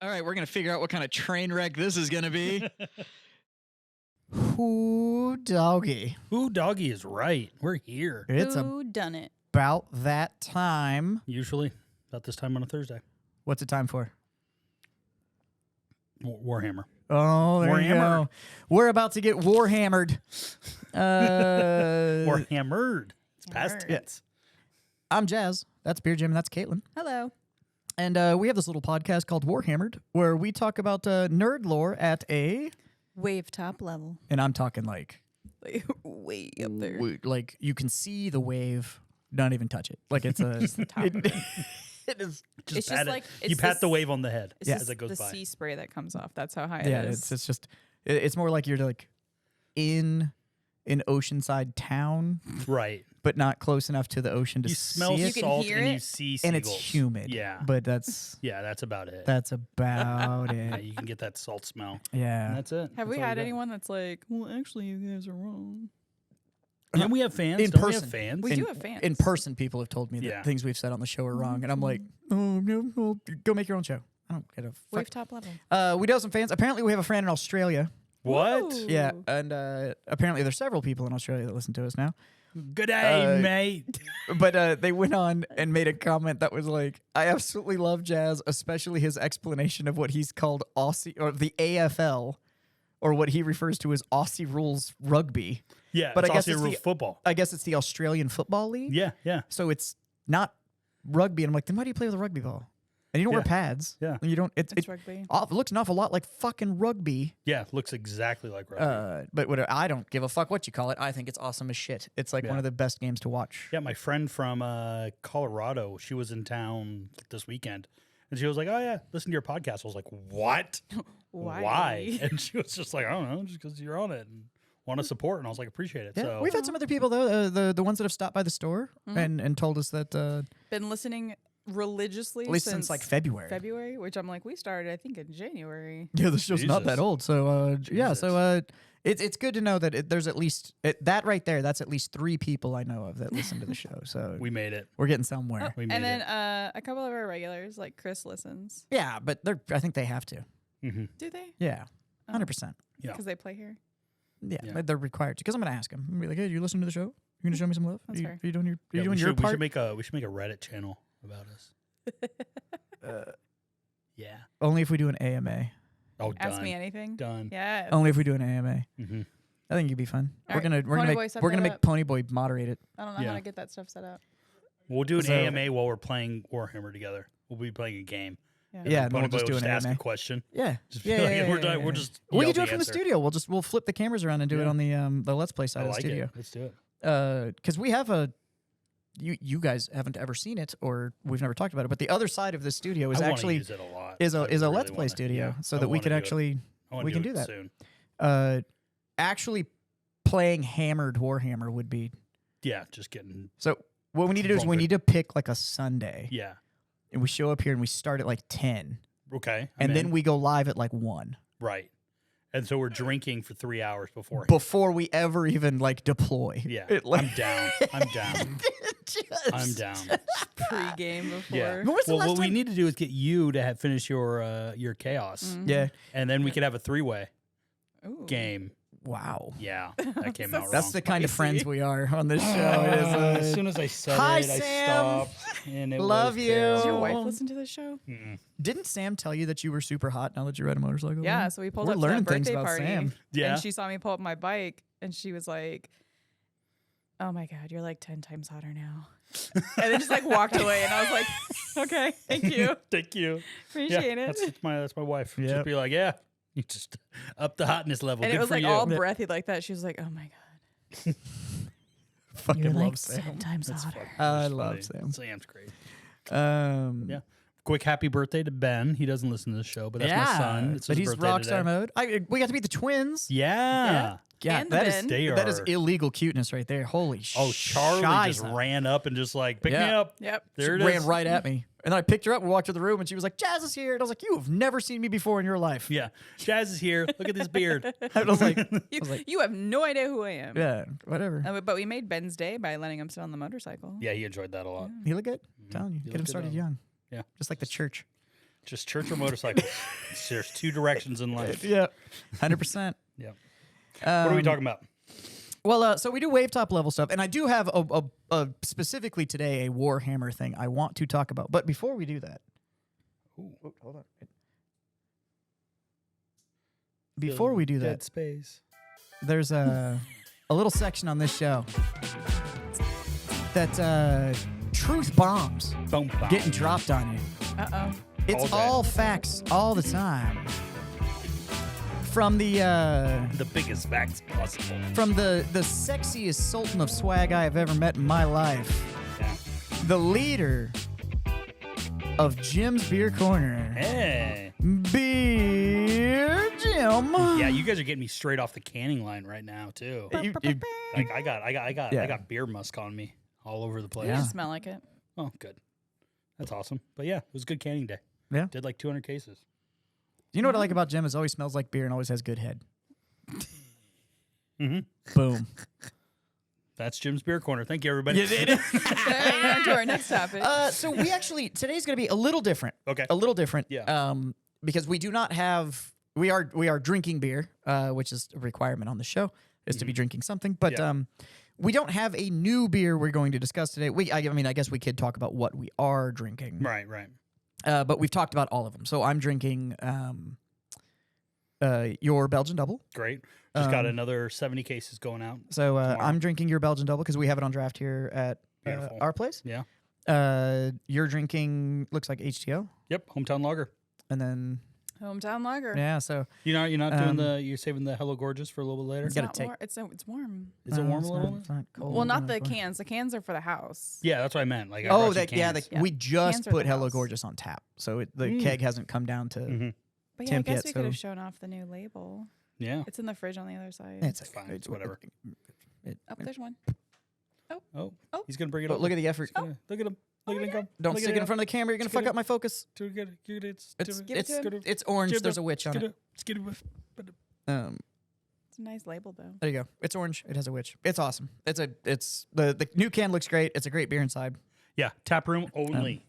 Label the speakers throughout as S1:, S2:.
S1: All right, we're going to figure out what kind of train wreck this is going to be.
S2: Who doggy?
S3: Who doggy is right. We're here.
S2: It's
S4: Who done it?
S2: about that time.
S3: Usually about this time on a Thursday.
S2: What's it time for?
S3: Warhammer.
S2: Oh, there you
S3: Warhammer.
S2: go. We're about to get warhammered.
S3: Or hammered. It's past
S4: Hammered.
S3: tense.
S2: I'm Jazz. That's Beer Jim, and that's Caitlin.
S4: Hello.
S2: And we have this little podcast called Warhammered, where we talk about nerd lore at a...
S4: Wave top level.
S2: And I'm talking like
S4: Way up there.
S2: like you can see the wave, not even touch it. Like it's a...
S4: top.
S2: it is...
S3: Just
S4: It's
S3: pat
S4: just
S3: it.
S4: like-
S3: you
S4: it's
S3: pat
S4: this-
S3: the wave on the head
S4: It's
S3: as
S4: just
S3: it goes
S4: the
S3: by.
S4: sea spray that comes off. That's how high
S2: Yeah,
S4: it is.
S2: it's just... It's more like you're like in an oceanside town,
S3: Right.
S2: but not close enough to the ocean to
S3: You smell
S2: see it.
S4: You can
S3: salt
S4: hear
S3: and
S4: it,
S3: you see
S2: And
S3: seagulls.
S2: it's humid.
S3: Yeah.
S2: But that's
S3: That's about it.
S2: about
S3: Yeah,
S2: it.
S3: you can get that salt smell.
S2: Yeah.
S3: And that's it.
S4: Have we
S3: That's all
S4: had
S3: you got.
S4: anyone that's like, well, actually, you guys are wrong?
S3: And we have fans.
S2: In
S3: Don't we
S2: person.
S3: have fans?
S4: We do have fans.
S2: In person, people have told me that
S3: Yeah.
S2: things we've said on the show are wrong, and I'm like, oh no, well, go make your own show. I don't get a
S4: Wave
S2: fuck.
S4: top level.
S2: We do have some fans. Apparently, we have a fan in Australia.
S3: What?
S4: Ooh.
S2: Yeah, and apparently there's several people in Australia that listen to us now.
S3: Good day, mate.
S2: But they went on and made a comment that was like, I absolutely love Jazz, especially his explanation of what he's called Aussie or the AFL, or what he refers to as Aussie Rules Rugby.
S3: Yeah,
S2: But
S3: it's
S2: I guess
S3: Aussie
S2: it's
S3: rules
S2: the-
S3: football.
S2: I guess it's the Australian Football League.
S3: Yeah, yeah.
S2: So it's not rugby. And I'm like, then why do you play with a rugby ball? And you don't wear
S3: Yeah.
S2: pads.
S3: Yeah.
S2: And you don't.
S4: It's rugby.
S2: It looks an awful lot like fucking rugby.
S3: Yeah, looks exactly like rugby.
S2: But what, I don't give a fuck what you call it. I think it's awesome as shit. It's like one
S3: Yeah.
S2: of the best games to watch.
S3: Yeah, my friend from Colorado, she was in town this weekend. And she was like, oh, yeah, listen to your podcast. I was like, what?
S4: Why?
S3: And she was just like, I don't know, just because you're on it and want to support. And I was like, appreciate it.
S2: Yeah,
S3: So
S2: we've had some other people though, the ones that have stopped by the store and told us that
S4: Been listening religiously
S2: at least since like February.
S4: February, which I'm like, we started, I think, in January.
S2: Yeah, the show's not that
S3: Jesus.
S2: old. So yeah,
S3: Jesus.
S2: so it's good to know that there's at least that right there. That's at least 3 people I know of that listen to the show. So
S3: we made it.
S2: we're getting somewhere.
S3: We made
S4: And then
S3: it.
S4: a couple of our regulars, like Chris, listens.
S2: Yeah, but I think they have to.
S3: Mm-hmm.
S4: Do they?
S2: Yeah,
S4: Oh.
S2: 100%.
S3: Yeah.
S4: Because they play here.
S2: Yeah,
S3: Yeah.
S2: but they're required to. Because I'm gonna ask them. I'm gonna be like, hey, you listen to the show? You gonna show me some love?
S4: That's
S2: are you,
S4: fair.
S2: are you doing your
S3: Yeah,
S2: doing
S3: we
S2: your
S3: should,
S2: part?
S3: we should make a Reddit channel about us. Yeah.
S2: Only if we do an AMA.
S3: Oh,
S4: Ask
S3: done.
S4: me anything.
S3: Done.
S4: Yeah.
S2: Only if we do an AMA.
S3: Mm-hmm.
S2: I think it'd be fun.
S4: All
S2: We're
S4: right,
S2: gonna
S4: Pony Boy,
S2: make
S4: set
S2: we're gonna
S4: that
S2: make
S4: up.
S2: Ponyboy moderate it.
S4: I don't know
S3: Yeah.
S4: how to get that stuff set up.
S3: We'll do an
S2: So-
S3: AMA while we're playing Warhammer together. We'll be playing a game.
S4: Yeah.
S2: Yeah, and then we'll
S3: Ponyboy
S2: just
S3: will
S2: do an
S3: ask
S2: AMA.
S3: a question.
S2: Yeah,
S3: Just
S2: yeah,
S3: be
S2: yeah,
S3: like,
S2: yeah,
S3: we're
S2: yeah,
S3: done.
S2: yeah,
S3: We're
S2: yeah.
S3: just
S2: We
S3: yell
S2: can do
S3: the
S2: it from the
S3: answer.
S2: studio. We'll flip the cameras around and do it
S3: Yeah.
S2: on the Let's Play side
S3: I
S2: of
S3: like
S2: the studio.
S3: it. Let's do it.
S2: Because we have a you guys haven't ever seen it or we've never talked about it, but the other side of the studio is
S3: I wanna
S2: actually
S3: use it a lot.
S2: is
S3: I
S2: a
S3: really
S2: Let's Play
S3: wanna.
S2: studio,
S3: Yeah,
S2: so
S3: I
S2: that we
S3: wanna
S2: could
S3: do it.
S2: actually
S3: I wanna
S2: we can do that.
S3: soon.
S2: Actually playing hammered Warhammer would be
S3: Yeah, just getting.
S2: so. What we need to do is we
S3: Drunk.
S2: need to pick like a Sunday,
S3: Yeah.
S2: and we show up here and we start at like 10,
S3: Okay.
S2: and then we go live at like 1
S3: right, and so we're drinking for 3 hours before.
S2: before we ever even like deploy.
S3: Yeah,
S2: It, like,
S3: I'm down. I'm down. I'm down.
S4: Pre-game before.
S3: Yeah.
S2: When was the
S3: Well,
S2: last
S3: what we
S2: time-
S3: need to do is get you to finish your chaos,
S2: Yeah.
S3: and then we could have a 3-way
S4: Ooh.
S3: game.
S2: Wow.
S3: Yeah, that came out wrong.
S2: That's the kind of friends
S4: Spicy.
S2: we are on this show. It
S3: As
S2: is,
S3: soon as I said
S2: Hi,
S3: it,
S2: Sam.
S3: I stopped. And it
S2: Love
S3: was
S2: you.
S4: Does your
S3: terrible.
S4: wife listen to the show?
S3: Mm-mm.
S2: didn't Sam tell you that you were super hot now that you ride a motorcycle?
S4: Yeah, so we pulled
S2: We're
S4: up to
S2: learning
S4: that
S2: things
S4: birthday
S2: about
S4: party.
S2: Sam.
S3: Yeah.
S4: And she saw me pull up my bike, and she was like, "Oh my God, you're like 10 times hotter now." And then just like walked away, and I was like, "Okay, thank you,
S3: Thank you.
S4: appreciate
S3: yeah,
S4: it."
S3: that's my wife.
S2: Yep.
S3: Just be like, yeah, you just up the hotness level.
S4: And
S3: Good
S4: it was
S3: for
S4: like
S3: you.
S4: all breathy like that. She was like, "Oh my God,
S2: Fucking
S4: you're
S2: love
S4: like
S2: Sam.
S4: 10 times
S3: That's
S4: hotter."
S3: funny.
S2: I
S3: That's
S2: love
S3: funny.
S2: Sam.
S3: Sam's great.
S2: Yeah.
S3: Quick happy birthday to Ben. He doesn't listen to the show, but that's my son. It's
S2: but
S3: his
S2: he's
S3: birthday
S2: rockstar
S3: today.
S2: mode. We got to meet the twins.
S3: Yeah.
S2: Yeah,
S4: And the
S2: that is
S4: Ben.
S3: They
S2: that is
S3: are-
S2: illegal cuteness right there. Holy shit.
S3: Oh, Charlie just ran up and just like, pick me
S2: Yeah.
S3: up.
S4: Yep.
S3: There
S2: She
S3: it is.
S2: ran right at me. And then I picked her up and walked to the room and she was like, Jazz is here. And I was like, you have never seen me before in your life.
S3: Yeah. Jazz is here. Look at this beard.
S2: I was like,
S4: You have no idea who I am.
S2: yeah, whatever.
S4: But we made Ben's day by letting him sit on the motorcycle.
S3: Yeah, he enjoyed that a lot.
S2: He look good. I'm telling you.
S3: He
S2: Get him
S3: looked good
S2: started
S3: on-
S2: young.
S3: Yeah.
S2: Just like the church.
S3: Just church or motorcycles. There's two directions in life.
S2: Yeah, 100%.
S3: Yeah. What are we talking about?
S2: Well, so we do wave top level stuff, and I do have a specifically today a Warhammer thing I want to talk about. But before we do that, hold on. Before we do
S3: Dead
S2: that,
S3: space.
S2: there's a little section on this show that truth bombs
S3: Boom, boom.
S2: getting dropped on you.
S4: Uh-oh.
S2: It's
S3: All day.
S2: all facts all the time. From the
S3: biggest facts possible.
S2: from the sexiest sultan of swag I have ever met in my life,
S3: Yeah.
S2: the leader of Jim's Beer Corner,
S3: Hey.
S2: Beer Jim.
S3: Yeah, you guys are getting me straight off the canning line right now too. Like I got beer musk on me all over the place.
S2: Yeah.
S4: You smell like it.
S3: Oh, good. That's awesome. But yeah, it was a good canning day.
S2: Yeah.
S3: Did like 200 cases.
S2: You know what I like about Jim is always smells like beer and always has good head.
S3: Mm-hmm.
S2: Boom.
S3: That's Jim's Beer Corner. Thank you, everybody.
S2: You did it.
S4: On to our next topic.
S2: So we actually today's going to be a little different.
S3: Okay.
S2: A little different.
S3: Yeah.
S2: Because we do not have we are drinking beer, which is a requirement on the show is to be drinking something, but
S3: Yeah.
S2: we don't have a new beer we're going to discuss today. I mean, I guess we could talk about what we are drinking.
S3: Right, right.
S2: But we've talked about all of them. So I'm drinking your Belgian Double.
S3: Great. Just got another 70 cases going out.
S2: So
S3: Tomorrow.
S2: I'm drinking your Belgian Double because we have it on draft here at
S3: Beautiful.
S2: our place.
S3: Yeah.
S2: You're drinking looks like HTO,
S3: Yep. Hometown lager.
S2: and then
S4: Hometown lager.
S2: yeah. So
S3: You're not doing you're saving the Hello Gorgeous for a little bit later?
S4: It's
S2: Gotta
S4: not
S2: take-
S4: warm. It's warm.
S3: Is it warm
S2: it's
S3: a little
S2: not-
S3: bit?
S2: it's not cold,
S4: Well, not
S2: no,
S4: the
S2: it's fine.
S4: cans. The cans are for the house.
S3: Yeah, that's what I meant. Like, I
S2: Oh,
S3: brought you
S2: that yeah,
S3: cans.
S4: Yeah.
S2: we just
S4: Cans are
S2: put
S4: the
S2: Hello
S4: house.
S2: Gorgeous on tap, so the keg hasn't come down to.
S3: Mhm.
S4: But yeah,
S2: Temp
S4: I guess
S2: yet,
S4: we could have
S2: so-
S4: shown off the new label.
S3: Yeah.
S4: It's in the fridge on the other side.
S2: It's
S3: fine,
S2: okay.
S3: it's whatever.
S4: Oh, there's one.
S3: Oh,
S4: Oh.
S3: he's gonna bring it
S2: But
S3: up.
S2: look at the effort.
S3: Look at him. Look at him go.
S2: Don't
S3: Look
S2: stick
S3: at
S2: it in front of the camera. You're gonna
S3: Just
S2: fuck
S3: get
S2: up my focus.
S3: Too good.
S2: It's
S4: Give it to him.
S2: it's orange. There's a witch on it.
S4: It's a nice label though.
S2: There you go. It's orange. It has a witch. It's awesome. It's the new can looks great. It's a great beer inside.
S3: Yeah, tap room only.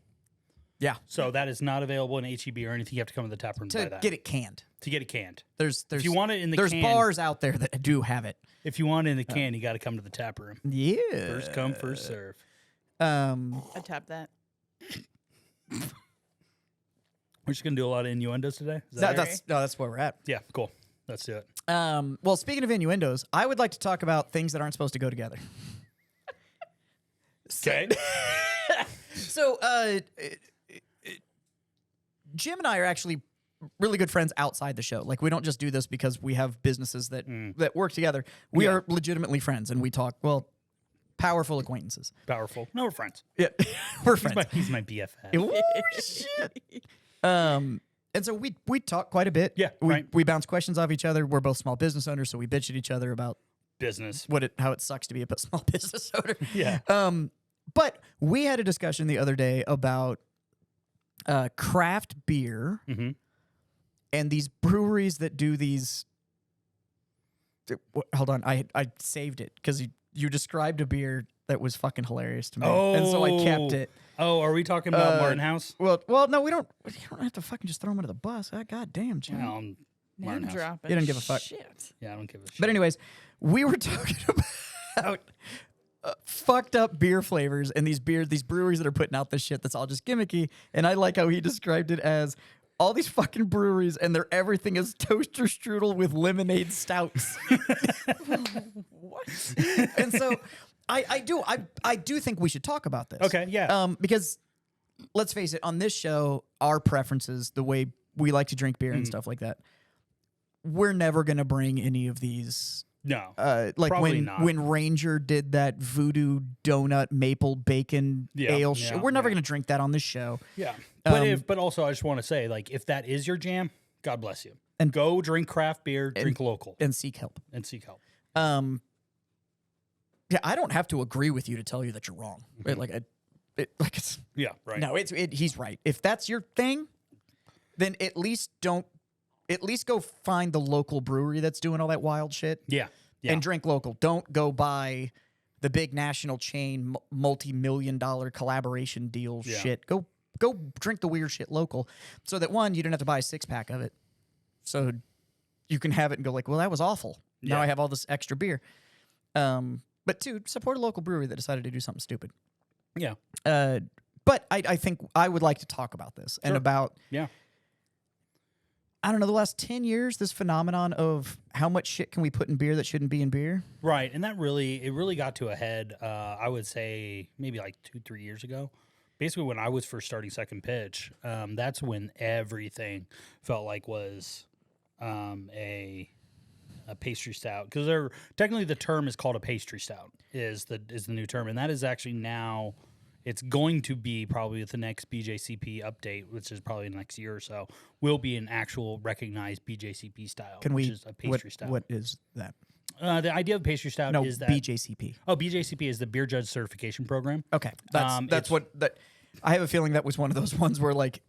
S2: Yeah.
S3: So that is not available in HEB or anything. You have to come to the tap room to buy
S2: To
S3: that.
S2: get it canned.
S3: To get it canned.
S2: There's
S3: If you want it in the
S2: there's
S3: can,
S2: bars out there that do have it.
S3: If you want it in the can, you got to come to the tap room.
S2: Yeah.
S3: First come, first serve.
S4: I tapped that.
S3: We're just gonna do a lot of innuendos today. Is
S2: that,
S3: that
S2: that's where we're at.
S3: yeah, cool. Let's do it.
S2: Well, speaking of innuendos, I would like to talk about things that aren't supposed to go together.
S3: Okay.
S2: So, Jim and I are actually really good friends outside the show. Like, we don't just do this because we have businesses that work together. We
S3: Yeah.
S2: are legitimately friends, and we talk, well, powerful acquaintances.
S3: Powerful. No, we're friends.
S2: Yeah, we're friends.
S3: He's my BFF.
S2: Ooh, shit. And so we talk quite a bit.
S3: Yeah,
S2: we
S3: right.
S2: we bounce questions off each other. We're both small business owners, so we bitch at each other about
S3: Business.
S2: how it sucks to be a small business owner.
S3: Yeah.
S2: But we had a discussion the other day about craft beer
S3: Mm-hmm.
S2: and these breweries that do these. Hold on, I saved it because you described a beer that was fucking hilarious to me, and so I kept it.
S3: Oh, are we talking about Martin House?
S2: Well, no, we don't have to fucking just throw him under the bus. God damn, Jim.
S3: Well,
S4: Name
S3: Martin House.
S4: dropping.
S2: You don't give a fuck.
S4: Shit.
S3: Yeah, I don't give a shit.
S2: But anyways, we were talking about fucked up beer flavors and these breweries that are putting out this shit that's all just gimmicky. And I like how he described it as all these fucking breweries and their everything is toaster strudel with lemonade stouts.
S4: What?
S2: And so I do think we should talk about this.
S3: Okay, yeah.
S2: Because let's face it, on this show, our preferences, the way we like to drink beer and stuff like that, we're never gonna bring any of these.
S3: No.
S2: Like
S3: Probably not.
S2: when Ranger did that voodoo donut maple bacon ale,
S3: yeah,
S2: we're never
S3: yeah.
S2: gonna drink that on this show.
S3: Yeah. But but also I just want to say, like, if that is your jam, God bless you.
S2: And-
S3: go drink craft beer, drink local,
S2: And seek help.
S3: and seek help.
S2: Yeah, I don't have to agree with you to tell you that you're wrong. Right? Like it's
S3: Yeah, right.
S2: no, he's right. If that's your thing, then at least go find the local brewery that's doing all that wild shit
S3: Yeah. Yeah.
S2: and drink local. Don't go buy the big national chain multi-million-dollar collaboration deal
S3: Yeah.
S2: shit. Go go drink the weird shit local, so that one, you don't have to buy a 6-pack of it, so you can have it and go like, well, that was awful. Now
S3: Yeah.
S2: I have all this extra beer. But two, support a local brewery that decided to do something stupid.
S3: Yeah.
S2: But I think I would like to talk about this and
S3: Sure.
S2: about
S3: Yeah.
S2: I don't know, the last 10 years, this phenomenon of how much shit can we put in beer that shouldn't be in beer.
S3: Right. And it really got to a head, I would say maybe like 2-3 years ago. Basically, when I was first starting Second Pitch, that's when everything felt like was a pastry stout. Because technically the term is called a pastry stout is the new term. And that is actually now... It's going to be probably with the next BJCP update, which is probably next year or so, will be an actual recognized BJCP style, which is a pastry stout.
S2: What is that?
S3: The idea of pastry stout
S2: No,
S3: is that
S2: BJCP.
S3: Oh, BJCP is the Beer Judge Certification Program.
S2: Okay, that's
S3: it's-
S2: what that. I have a feeling that was one of those ones where like.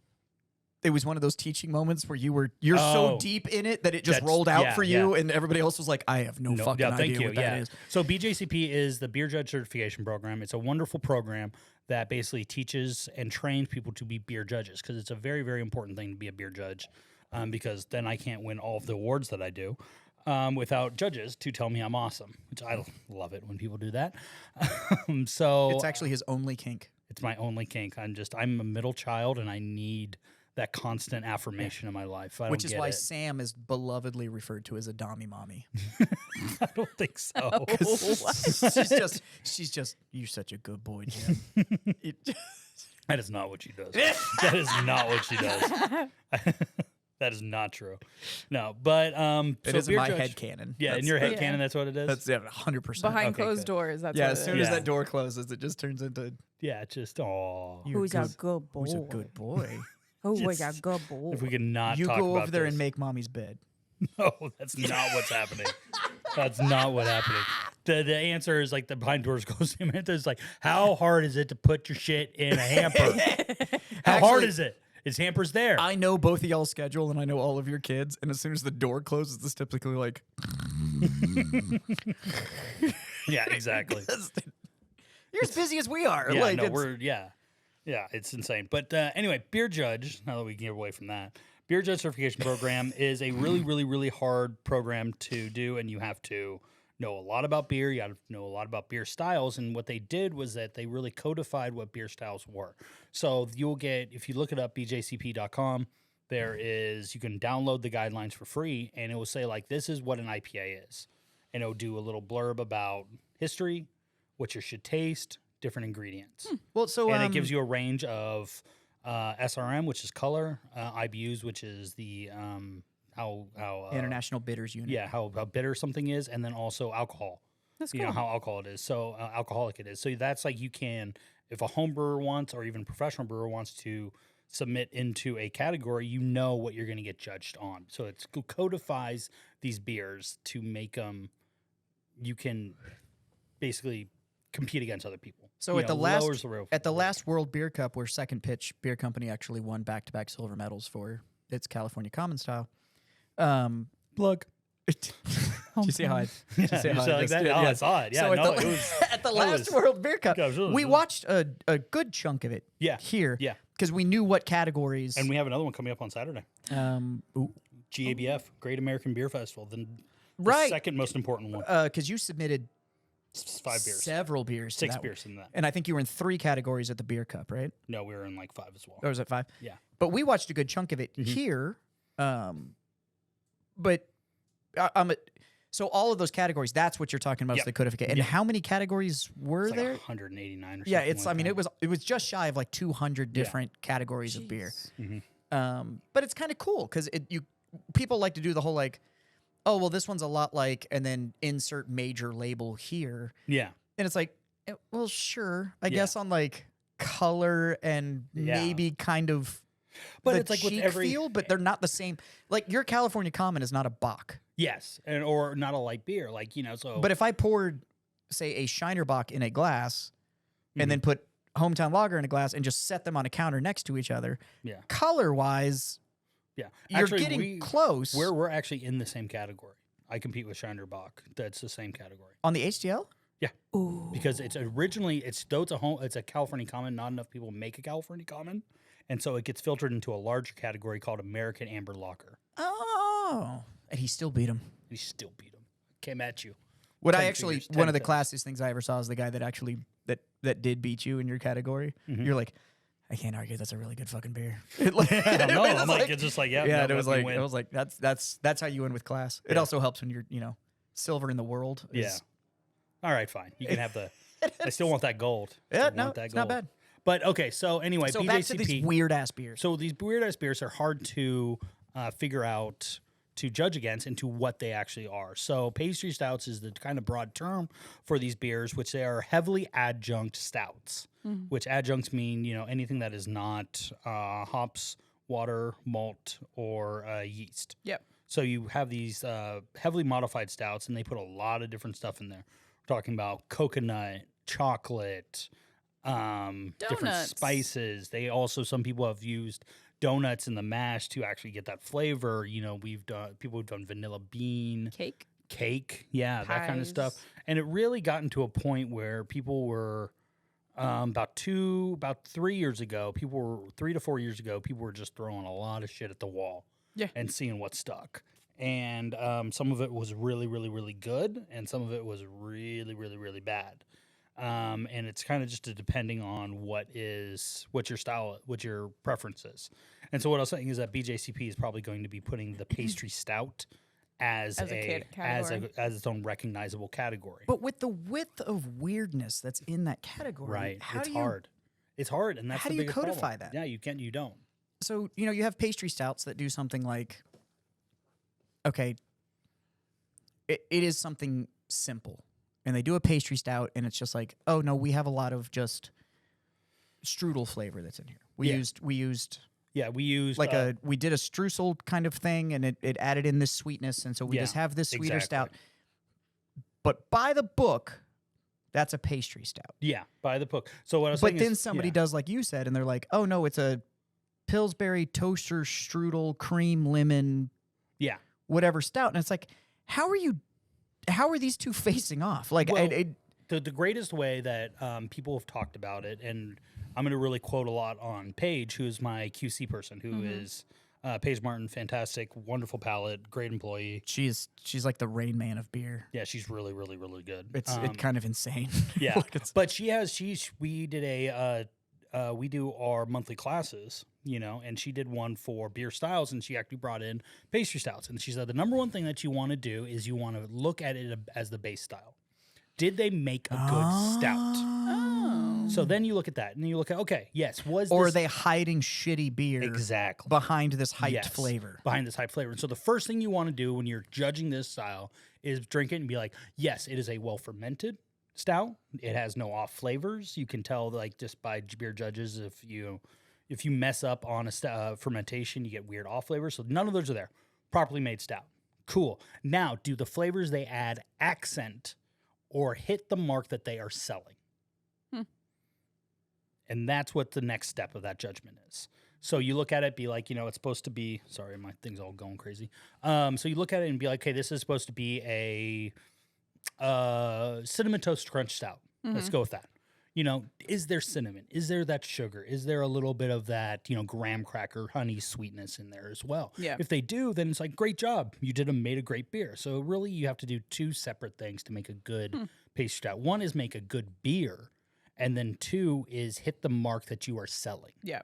S2: It was one of those teaching moments where you're so
S3: Oh.
S2: deep in it that it just
S3: That's-
S2: rolled out
S3: yeah,
S2: for you, and everybody else was like, "I have no fucking
S3: yeah, thank
S2: idea
S3: you.
S2: what that is."
S3: So BJCP is the Beer Judge Certification Program. It's a wonderful program that basically teaches and trains people to be beer judges because it's a very, very important thing to be a beer judge because then I can't win all of the awards that I do without judges to tell me I'm awesome, which I love it when people do that. So
S2: It's actually his only kink.
S3: it's my only kink. I'm a middle child and I need that constant affirmation in my life. I
S2: Which
S3: don't
S2: is
S3: get
S2: why
S3: it.
S2: Sam is belovedly referred to as a Dami mommy.
S3: I don't think so.
S2: she's just, you're such a good boy, Jim.
S3: That is not what she does. That is not what she does. That is not true. No, but
S2: It
S3: so
S2: is in
S3: beer
S2: my
S3: judge-
S2: head canon.
S3: Yeah, in your head canon, that's what it is.
S2: That's 100%.
S4: Behind
S3: Okay,
S4: closed
S3: good.
S4: doors. That's
S2: yeah,
S4: what
S2: as
S4: it
S2: soon
S4: is.
S2: as
S3: Yeah.
S2: that door closes, it just turns into
S3: Yeah, it's just oh.
S2: you're
S4: Who's a good boy?
S2: Who's a good boy?
S4: Who's a
S3: Just-
S4: good boy?
S3: If we can not
S2: You
S3: talk
S2: go
S3: about
S2: over there
S3: this.
S2: and make mommy's bed.
S3: No, that's not what's happening. That's not what's happening. The answer is like the behind doors goes Samantha is like, how hard is it to put your shit in a hamper? How hard
S2: Actually-
S3: is it? Is hampers there?
S2: I know both of y'all's schedule and I know all of your kids. And as soon as the door closes, it's typically like,
S3: Yeah, exactly.
S2: you're as busy as we are.
S3: Yeah,
S2: like,
S3: no,
S2: it's-
S3: it's insane. But anyway, Beer Judge. Now that we can get away from that, Beer Judge Certification Program is a really, really, really hard program to do, and you have to know a lot about beer. You got to know a lot about beer styles. And what they did was that they really codified what beer styles were. So you'll get, if you look it up, bjcp.com, you can download the guidelines for free, and it will say like, this is what an IPA is, and it'll do a little blurb about history, what you should taste, different ingredients.
S2: well, so
S3: And it gives you a range of SRM, which is color, IBUs, which is the how
S2: International Bitters Unit.
S3: how bitter something is, and then also alcohol.
S4: That's
S3: You know
S4: cool.
S3: how alcohol it is, so alcoholic it is. So that's like you can, if a home brewer wants, or even a professional brewer wants to submit into a category, you know what you're going to get judged on. So it codifies these beers to make them. You can basically compete against other people.
S2: So
S3: You
S2: at
S3: know,
S2: the last
S3: lowers the real-
S2: at the last World Beer Cup, where Second Pitch Beer Company actually won back-to-back silver medals for its California Common Style.
S3: plug.
S2: Did you see how I?
S3: Yeah,
S2: Did you see
S3: you
S2: how
S3: said
S2: I
S3: like
S2: just
S3: that?
S2: did?
S3: Oh, I saw it. Yeah,
S2: So
S3: no,
S2: at the,
S3: it was
S2: at the
S3: that
S2: last
S3: was-
S2: World Beer Cup,
S3: Gosh, it was-
S2: we watched a good chunk of it.
S3: Yeah.
S2: Here.
S3: Yeah.
S2: Because we knew what categories.
S3: And we have another one coming up on Saturday.
S2: ooh,
S3: GABF, Great American Beer Festival, the
S2: right.
S3: second most important one.
S2: Because you submitted
S3: 5 beers.
S2: several beers. to
S3: 6
S2: that one.
S3: beers in that.
S2: And I think you were in 3 categories at the Beer Cup, right?
S3: No, we were in like 5 as well.
S2: Or was it 5?
S3: Yeah.
S2: But we watched a good chunk of it here. But so all of those categories, that's what you're talking about, is
S3: Yep.
S2: the codification. And
S3: Yep.
S2: how many categories were
S3: It's like
S2: there?
S3: 189 or something.
S2: Yeah, it's.
S3: like
S2: I mean,
S3: that.
S2: it was just shy of like 200 different categories of beer.
S4: Jeez.
S2: But it's kind of cool because people like to do the whole like, oh well, this one's a lot like, and then insert major label here,
S3: Yeah.
S2: and it's like, well, sure, I
S3: Yeah.
S2: guess on like color and
S3: Yeah.
S2: maybe kind of.
S3: But
S2: the
S3: it's like with
S2: cheek
S3: every
S2: feel, but they're not the same. Like your California Common is not a Bock.
S3: yes, or not a light beer, like so.
S2: But if I poured, say, a Shiner Bock in a glass, and then put Hometown Lager in a glass and just set them on a counter next to each other,
S3: yeah,
S2: color wise,
S3: yeah,
S2: you're
S3: Actually,
S2: getting close.
S3: We're actually in the same category. I compete with Shiner Bock. That's the same category.
S2: On the HDL?
S3: Yeah,
S4: Ooh.
S3: because it's originally it's a California Common. Not enough people make a California Common, And so it gets filtered into a larger category called American Amber Lager.
S2: Oh, and he still beat him.
S3: We still beat him. Came at you.
S2: What
S3: 10
S2: I actually,
S3: fingers,
S2: one
S3: 10
S2: of the
S3: toes.
S2: classiest things I ever saw is the guy that actually that did beat you in your category.
S3: Mhm.
S2: You're like, I can't argue. That's a really good fucking beer.
S3: No, I'm like, it's just like, yeah.
S2: yeah,
S3: no,
S2: and it was
S3: let me
S2: like,
S3: win.
S2: it was like that's how you win with class. It
S3: Yeah.
S2: also helps when you're silver in the world.
S3: Yeah. All right, fine. You can have the. I still want that gold.
S2: Yeah,
S3: Still
S2: no,
S3: want that
S2: it's not
S3: gold.
S2: bad.
S3: But okay, so anyway,
S2: So
S3: BJCP.
S2: back to these weird ass beers.
S3: So these weird ass beers are hard to figure out to judge against into what they actually are. So pastry stouts is the kind of broad term for these beers, which they are heavily adjunct stouts. Which adjuncts mean anything that is not hops, water, malt, or yeast.
S4: Yep.
S3: So you have these heavily modified stouts, and they put a lot of different stuff in there. We're talking about coconut, chocolate, different
S4: Donuts.
S3: spices. They also, some people have used donuts in the mash to actually get that flavor. We've done, people have done vanilla bean,
S4: Cake.
S3: yeah, that kind of stuff.
S4: Pies.
S3: And it really gotten to a point where people were about 3 years ago, 3 to 4 years ago, people were just throwing a lot of shit at the wall.
S4: Yeah.
S3: And seeing what stuck. And some of it was really, really, really good, and some of it was really, really, really bad. And it's kind of just depending on what your style, what your preference is. And so what I was saying is that BJCP is probably going to be putting the pastry stout as its own recognizable category.
S2: But with the width of weirdness that's in that category,
S3: Right.
S2: how
S3: It's
S2: do you,
S3: hard. It's hard, and that's
S2: how
S3: the
S2: do you
S3: biggest
S2: codify
S3: problem.
S2: that?
S3: Yeah, you can't. You don't.
S2: So you have pastry stouts that do something like, okay, it is something simple, and they do a pastry stout, and it's just like, oh no, we have a lot of just strudel flavor that's in here. We
S3: Yeah.
S2: used
S3: Yeah, we used
S2: like we did a streusel kind of thing, and it added in this sweetness, and so we
S3: Yeah,
S2: just have this sweeter stout.
S3: exactly.
S2: But by the book, that's a pastry stout.
S3: Yeah, by the book. So what I was
S2: But
S3: saying
S2: then
S3: is,
S2: somebody
S3: yeah.
S2: does like you said, and they're like, oh no, it's a Pillsbury toaster strudel cream lemon
S3: Yeah.
S2: whatever stout, and it's like, how are these two facing off? Like,
S3: Well, the greatest way that people have talked about it, and I'm going to really quote a lot on Paige, who is my QC person, who is Paige Martin, fantastic, wonderful palate, great employee.
S2: she's like the Rain Man of beer.
S3: Yeah, she's really, really, really good.
S2: It's kind of insane.
S3: Yeah,
S2: Like, it's-
S3: but we did we do our monthly classes, and she did one for beer styles, and she actually brought in pastry stouts, and she said the number one thing that you want to do is you want to look at it as the base style. Did they make a good stout?
S4: Oh.
S3: So then you look at that, and then you look at, okay, yes, was
S2: or
S3: this
S2: are they hiding shitty beer
S3: exactly
S2: behind this hyped
S3: Yes,
S2: flavor?
S3: behind this hype flavor? And so the first thing you want to do when you're judging this style is drink it and be like, yes, it is a well fermented stout. It has no off flavors. You can tell, like, just by beer judges, if you mess up on a fermentation, you get weird off flavors. So none of those are there. Properly made stout. Cool. Now, do the flavors they add accent or hit the mark that they are selling? And that's what the next step of that judgment is. So you look at it, be like, it's supposed to be, sorry, my thing's all going crazy. So you look at it and be like, okay, this is supposed to be a cinnamon toast crunch stout. Let's go with that. Is there cinnamon? Is there that sugar? Is there a little bit of that, graham cracker, honey sweetness in there as well?
S4: Yeah.
S3: If they do, then it's like, great job. You made a great beer. So really you have to do two separate things to make a good pastry stout. One is make a good beer. And then two is hit the mark that you are selling
S4: Yeah.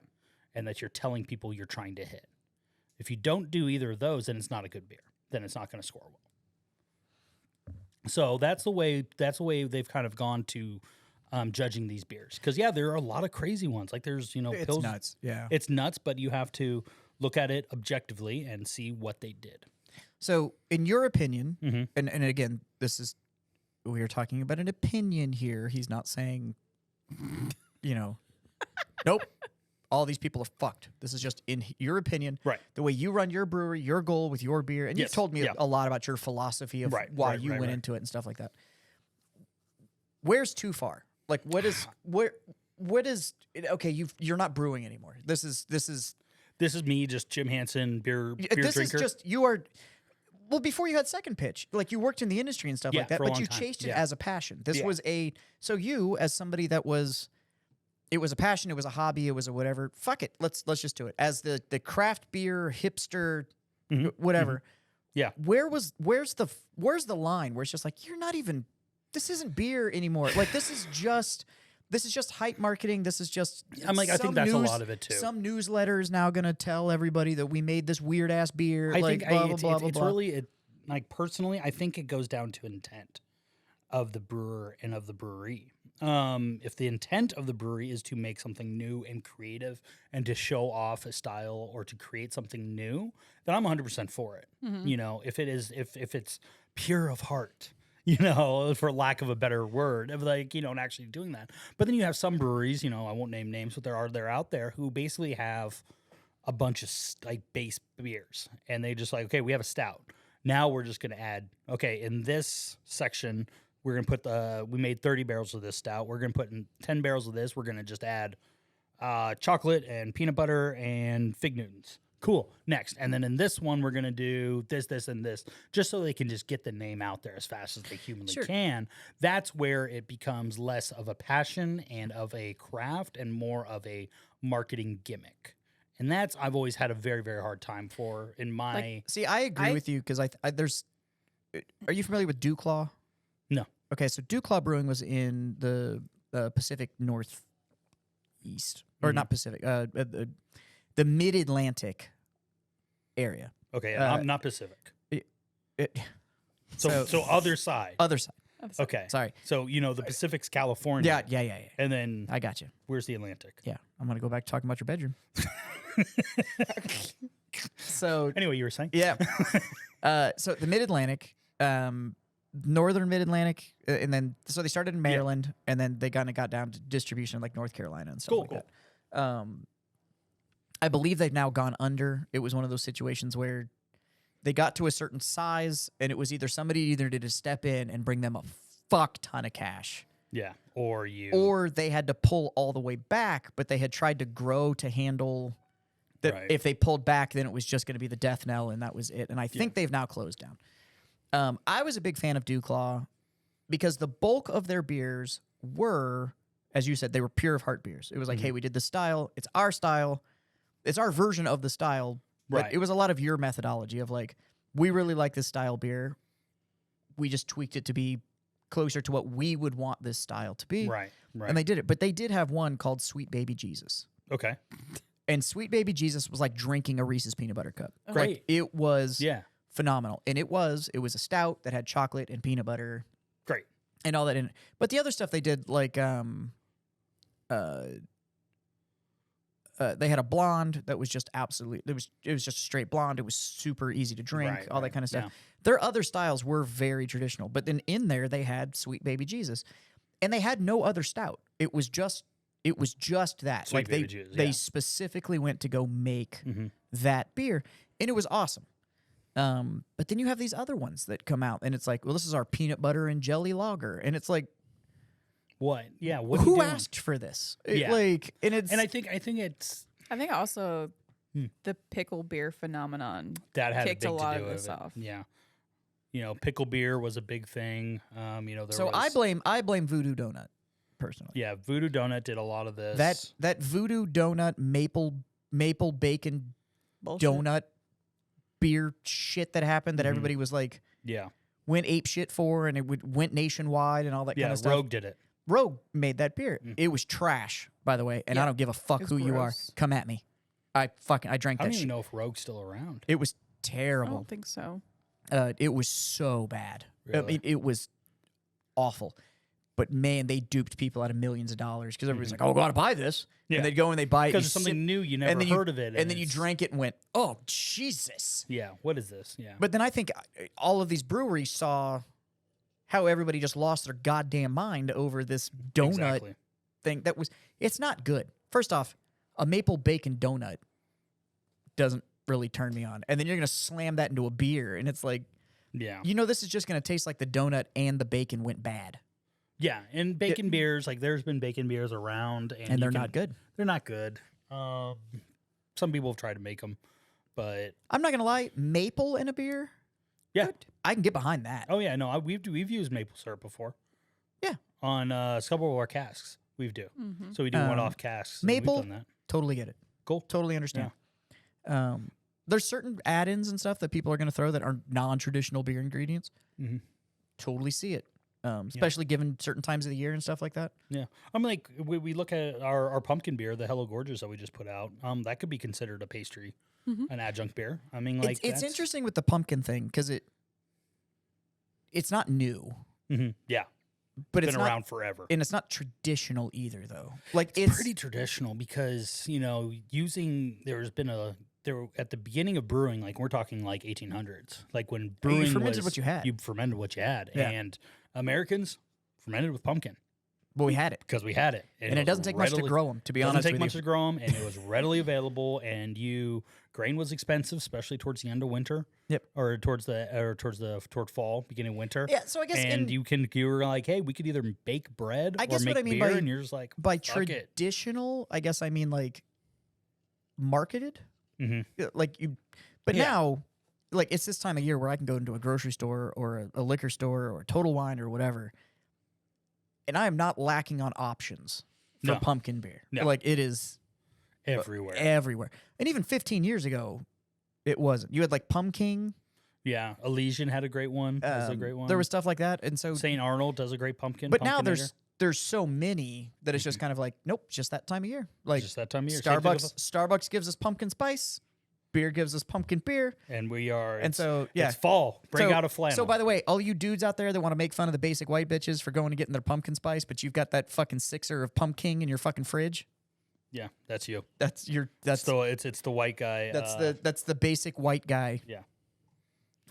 S3: and that you're telling people you're trying to hit. If you don't do either of those, then it's not a good beer. Then it's not going to score well. So that's the way they've kind of gone to judging these beers. Because there are a lot of crazy ones. Like there's
S2: It's
S3: pills.
S2: nuts. Yeah.
S3: It's nuts, but you have to look at it objectively and see what they did.
S2: So, in your opinion,
S3: Mhm.
S2: and again, we are talking about an opinion here. He's not saying, nope, all these people are fucked. This is just in your opinion,
S3: Right.
S2: the way you run your brewery, your goal with your beer, and you've
S3: Yes,
S2: told me
S3: yeah.
S2: a lot about your philosophy of
S3: Right,
S2: why
S3: right,
S2: you
S3: right,
S2: went
S3: right.
S2: into it and stuff like that. Where's too far? Like, what is okay? You're not brewing anymore. This is
S3: This is me, just Jim Hansen, beer
S2: this
S3: drinker.
S2: is just you are. Well, before you had Second Pitch, like you worked in the industry and stuff
S3: Yeah,
S2: like that,
S3: for a
S2: but
S3: long
S2: you
S3: time.
S2: chased it
S3: Yeah.
S2: as a passion. This
S3: Yeah.
S2: was so you, as somebody that was it was a passion, it was a hobby, it was a whatever. Fuck it, let's just do it as the craft beer hipster, whatever.
S3: Yeah.
S2: Where's the line where it's just like you're not even. This isn't beer anymore. Like this is just hype marketing. This is just.
S3: I'm like, I think that's a lot of it too.
S2: Some newsletter is now gonna tell everybody that we made this weird ass beer.
S3: I
S2: like
S3: think
S2: blah, blah,
S3: it's,
S2: blah,
S3: it's,
S2: blah,
S3: it's
S2: blah.
S3: really like personally, I think it goes down to intent of the brewer and of the brewery. If the intent of the brewery is to make something new and creative and to show off a style or to create something new, then I'm 100% for it. You know, if it's pure of heart, you know, for lack of a better word, of like, you know, and actually doing that. But then you have some breweries, you know, I won't name names, but they're out there who basically have a bunch of like base beers, and they just like, okay, we have a stout. Now we're just going to add, okay, in this section, we're going to put we made 30 barrels of this stout. We're going to put in 10 barrels of this. We're going to just add chocolate and peanut butter and fig Newtons. Cool. Next. And then in this one, we're going to do this, this, and this, just so they can just get the name out there as fast as they humanly can. That's where it becomes less of a passion and of a craft and more of a marketing gimmick. And that's I've always had a very, very hard time for in my...
S2: See, I agree with you because there's... Are you familiar with Dewclaw?
S3: No.
S2: Okay, so Dewclaw Brewing was in the Pacific Northeast, or not Pacific, the Mid-Atlantic area.
S3: Okay, not Pacific. So other side.
S2: Other side.
S3: Okay.
S2: Sorry.
S3: So, you know, the Pacific's California.
S2: Yeah.
S3: And then
S2: I got you.
S3: Where's the Atlantic?
S2: Yeah, I'm going to go back to talking about your bedroom. So
S3: anyway, you were saying?
S2: Yeah. So the Mid-Atlantic, northern Mid-Atlantic, and then so they started in Maryland, and then they kind of got down to distribution like North Carolina and stuff like that. I believe they've now gone under. It was one of those situations where they got to a certain size, and it was either somebody either did a step in and bring them a fuck ton of cash.
S3: Yeah.
S2: Or they had to pull all the way back, but they had tried to grow to handle that.
S3: Right.
S2: If they pulled back, then it was just going to be the death knell, and that was it. And I think they've now closed down. I was a big fan of Dewclaw because the bulk of their beers were, as you said, they were pure of heart beers. It was like, hey, we did this style. It's our style. It's our version of the style. But it was a lot of your methodology of like, we really like this style beer. We just tweaked it to be closer to what we would want this style to be.
S3: Right.
S2: And they did it. But they did have one called Sweet Baby Jesus.
S3: Okay.
S2: And Sweet Baby Jesus was like drinking a Reese's peanut butter cup.
S3: Great.
S2: Like, it was
S3: phenomenal.
S2: And it was a stout that had chocolate and peanut butter.
S3: Great.
S2: And all that in it. But the other stuff they did, like they had a blonde that was just absolutely it was just a straight blonde. It was super easy to drink, all that kind of stuff.
S3: Yeah.
S2: Their other styles were very traditional, but then in there they had Sweet Baby Jesus, and they had no other stout. It was just that.
S3: Sweet
S2: like
S3: Baby Jesus,
S2: they specifically went to go make that beer, and it was awesome. But then you have these other ones that come out, and it's like, well, this is our peanut butter and jelly lager, and it's like,
S3: what? Yeah. What?
S2: Who asked for this?
S3: Yeah.
S2: Like, and
S3: I think it's
S4: I think also the pickle beer phenomenon
S3: that had
S4: kicked
S3: a,
S4: a
S3: big
S4: lot
S3: to do
S4: of this
S3: with it.
S4: off.
S3: Yeah. You know, pickle beer was a big thing. You know,
S2: so I blame Voodoo Donut personally.
S3: Yeah, Voodoo Donut did a lot of this.
S2: That Voodoo Donut maple bacon
S4: Bullshit.
S2: donut beer shit that happened that everybody was like went ape shit for, and it went nationwide and all that kind of stuff.
S3: Rogue did it.
S2: Rogue made that beer. It was trash, by the way, and I don't give a fuck
S4: It's
S2: who you are.
S4: gross.
S2: Come at me. I drank
S3: I
S2: that
S3: don't
S2: shit.
S3: even know if Rogue's still around.
S2: It was
S4: I
S2: terrible.
S4: don't think so.
S2: It was so bad. I
S3: Really?
S2: mean, it was awful. But man, they duped people out of millions of dollars because everybody's like, "Oh, go out to buy this,"
S3: Yeah.
S2: and they'd go and they buy it
S3: Because
S2: you
S3: it's something
S2: sip-
S3: new, you never
S2: then
S3: heard of it.
S2: and then you
S3: it's-
S2: drank it and went, "Oh, Jesus!"
S3: Yeah, what is this? Yeah.
S2: But then I think all of these breweries saw how everybody just lost their goddamn mind over this donut
S3: Exactly.
S2: thing. It's not good. First off, a maple bacon donut doesn't really turn me on, and then you're gonna slam that into a beer, and it's like,
S3: Yeah.
S2: you know, this is just gonna taste like the donut and the bacon went bad,
S3: Yeah, and bacon beers, like there's been bacon beers around,
S2: and they're not good.
S3: They're not good. Some people have tried to make them, but
S2: I'm not gonna lie, maple in a beer,
S3: yeah.
S2: I can get behind that.
S3: Oh yeah, no, we've used maple syrup before.
S2: Yeah.
S3: On a couple of our casks. We do.
S4: Mm-hmm.
S3: So we do one-off casks. and
S2: maple?
S3: We've done that.
S2: Totally get it.
S3: Cool.
S2: Totally understand. There's certain add-ins and stuff that people are going to throw that are non-traditional beer ingredients.
S3: Mm-hmm.
S2: Totally see it, especially given certain times of the year and stuff like that.
S3: Yeah. I'm like, we look at our pumpkin beer, the Hello Gorgeous that we just put out. That could be considered a pastry, an adjunct beer. I mean, like
S2: It's interesting with the pumpkin thing because it's not new,
S3: Yeah.
S2: but
S3: Been
S2: it's not,
S3: around forever.
S2: and it's not traditional either, though. Like
S3: It's pretty traditional because, at the beginning of brewing, like we're talking like 1800s, like when brewing
S2: fermented
S3: was,
S2: what you had.
S3: You fermented what you had.
S2: Yeah.
S3: And Americans fermented with pumpkin
S2: But we had it,
S3: because we had it.
S2: and it
S3: was
S2: doesn't take much to
S3: readily-
S2: grow them. To be
S3: Doesn't
S2: honest
S3: take
S2: with
S3: much
S2: you,
S3: to grow them, and it was readily available. And grain was expensive, especially towards the end of winter.
S2: Yep.
S3: Or toward fall, beginning of winter.
S2: yeah. So I guess
S3: And you were like, hey, we could either bake bread
S2: I
S3: or
S2: guess
S3: make
S2: what I mean
S3: beer,
S2: by-
S3: and you're just like,
S2: by
S3: fuck it.
S2: traditional, I guess I mean like marketed,
S3: Mhm.
S2: like you. But
S3: Yeah.
S2: now, like it's this time of year where I can go into a grocery store or a liquor store or a Total Wine or whatever, and I am not lacking on options for
S3: No.
S2: pumpkin beer.
S3: No.
S2: Like it is
S3: everywhere.
S2: everywhere. And even 15 years ago, it wasn't. You had like Pumpkin.
S3: Yeah, Elysian had a great one. That's a great one.
S2: There was stuff like that, and so.
S3: St. Arnold does a great pumpkin.
S2: But now
S3: pumpkinator.
S2: there's so many that it's just kind of like, nope, it's just that time of year. Like
S3: just that time of year. Same thing with-
S2: Starbucks gives us pumpkin spice. Beer gives us pumpkin beer.
S3: and we are.
S2: And
S3: it's-
S2: so, yeah.
S3: it's fall. Break
S2: So-
S3: out a flannel.
S2: So, by the way, all you dudes out there that want to make fun of the basic white bitches for going and getting their pumpkin spice, but you've got that fucking sixer of Pumpkin in your fucking fridge.
S3: yeah, that's you.
S2: That's
S3: It's the white guy.
S2: that's the basic white guy
S3: yeah.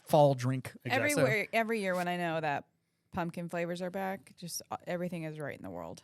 S2: fall drink.
S3: Exactly.
S4: Every year when I know that pumpkin flavors are back, just everything is right in the world.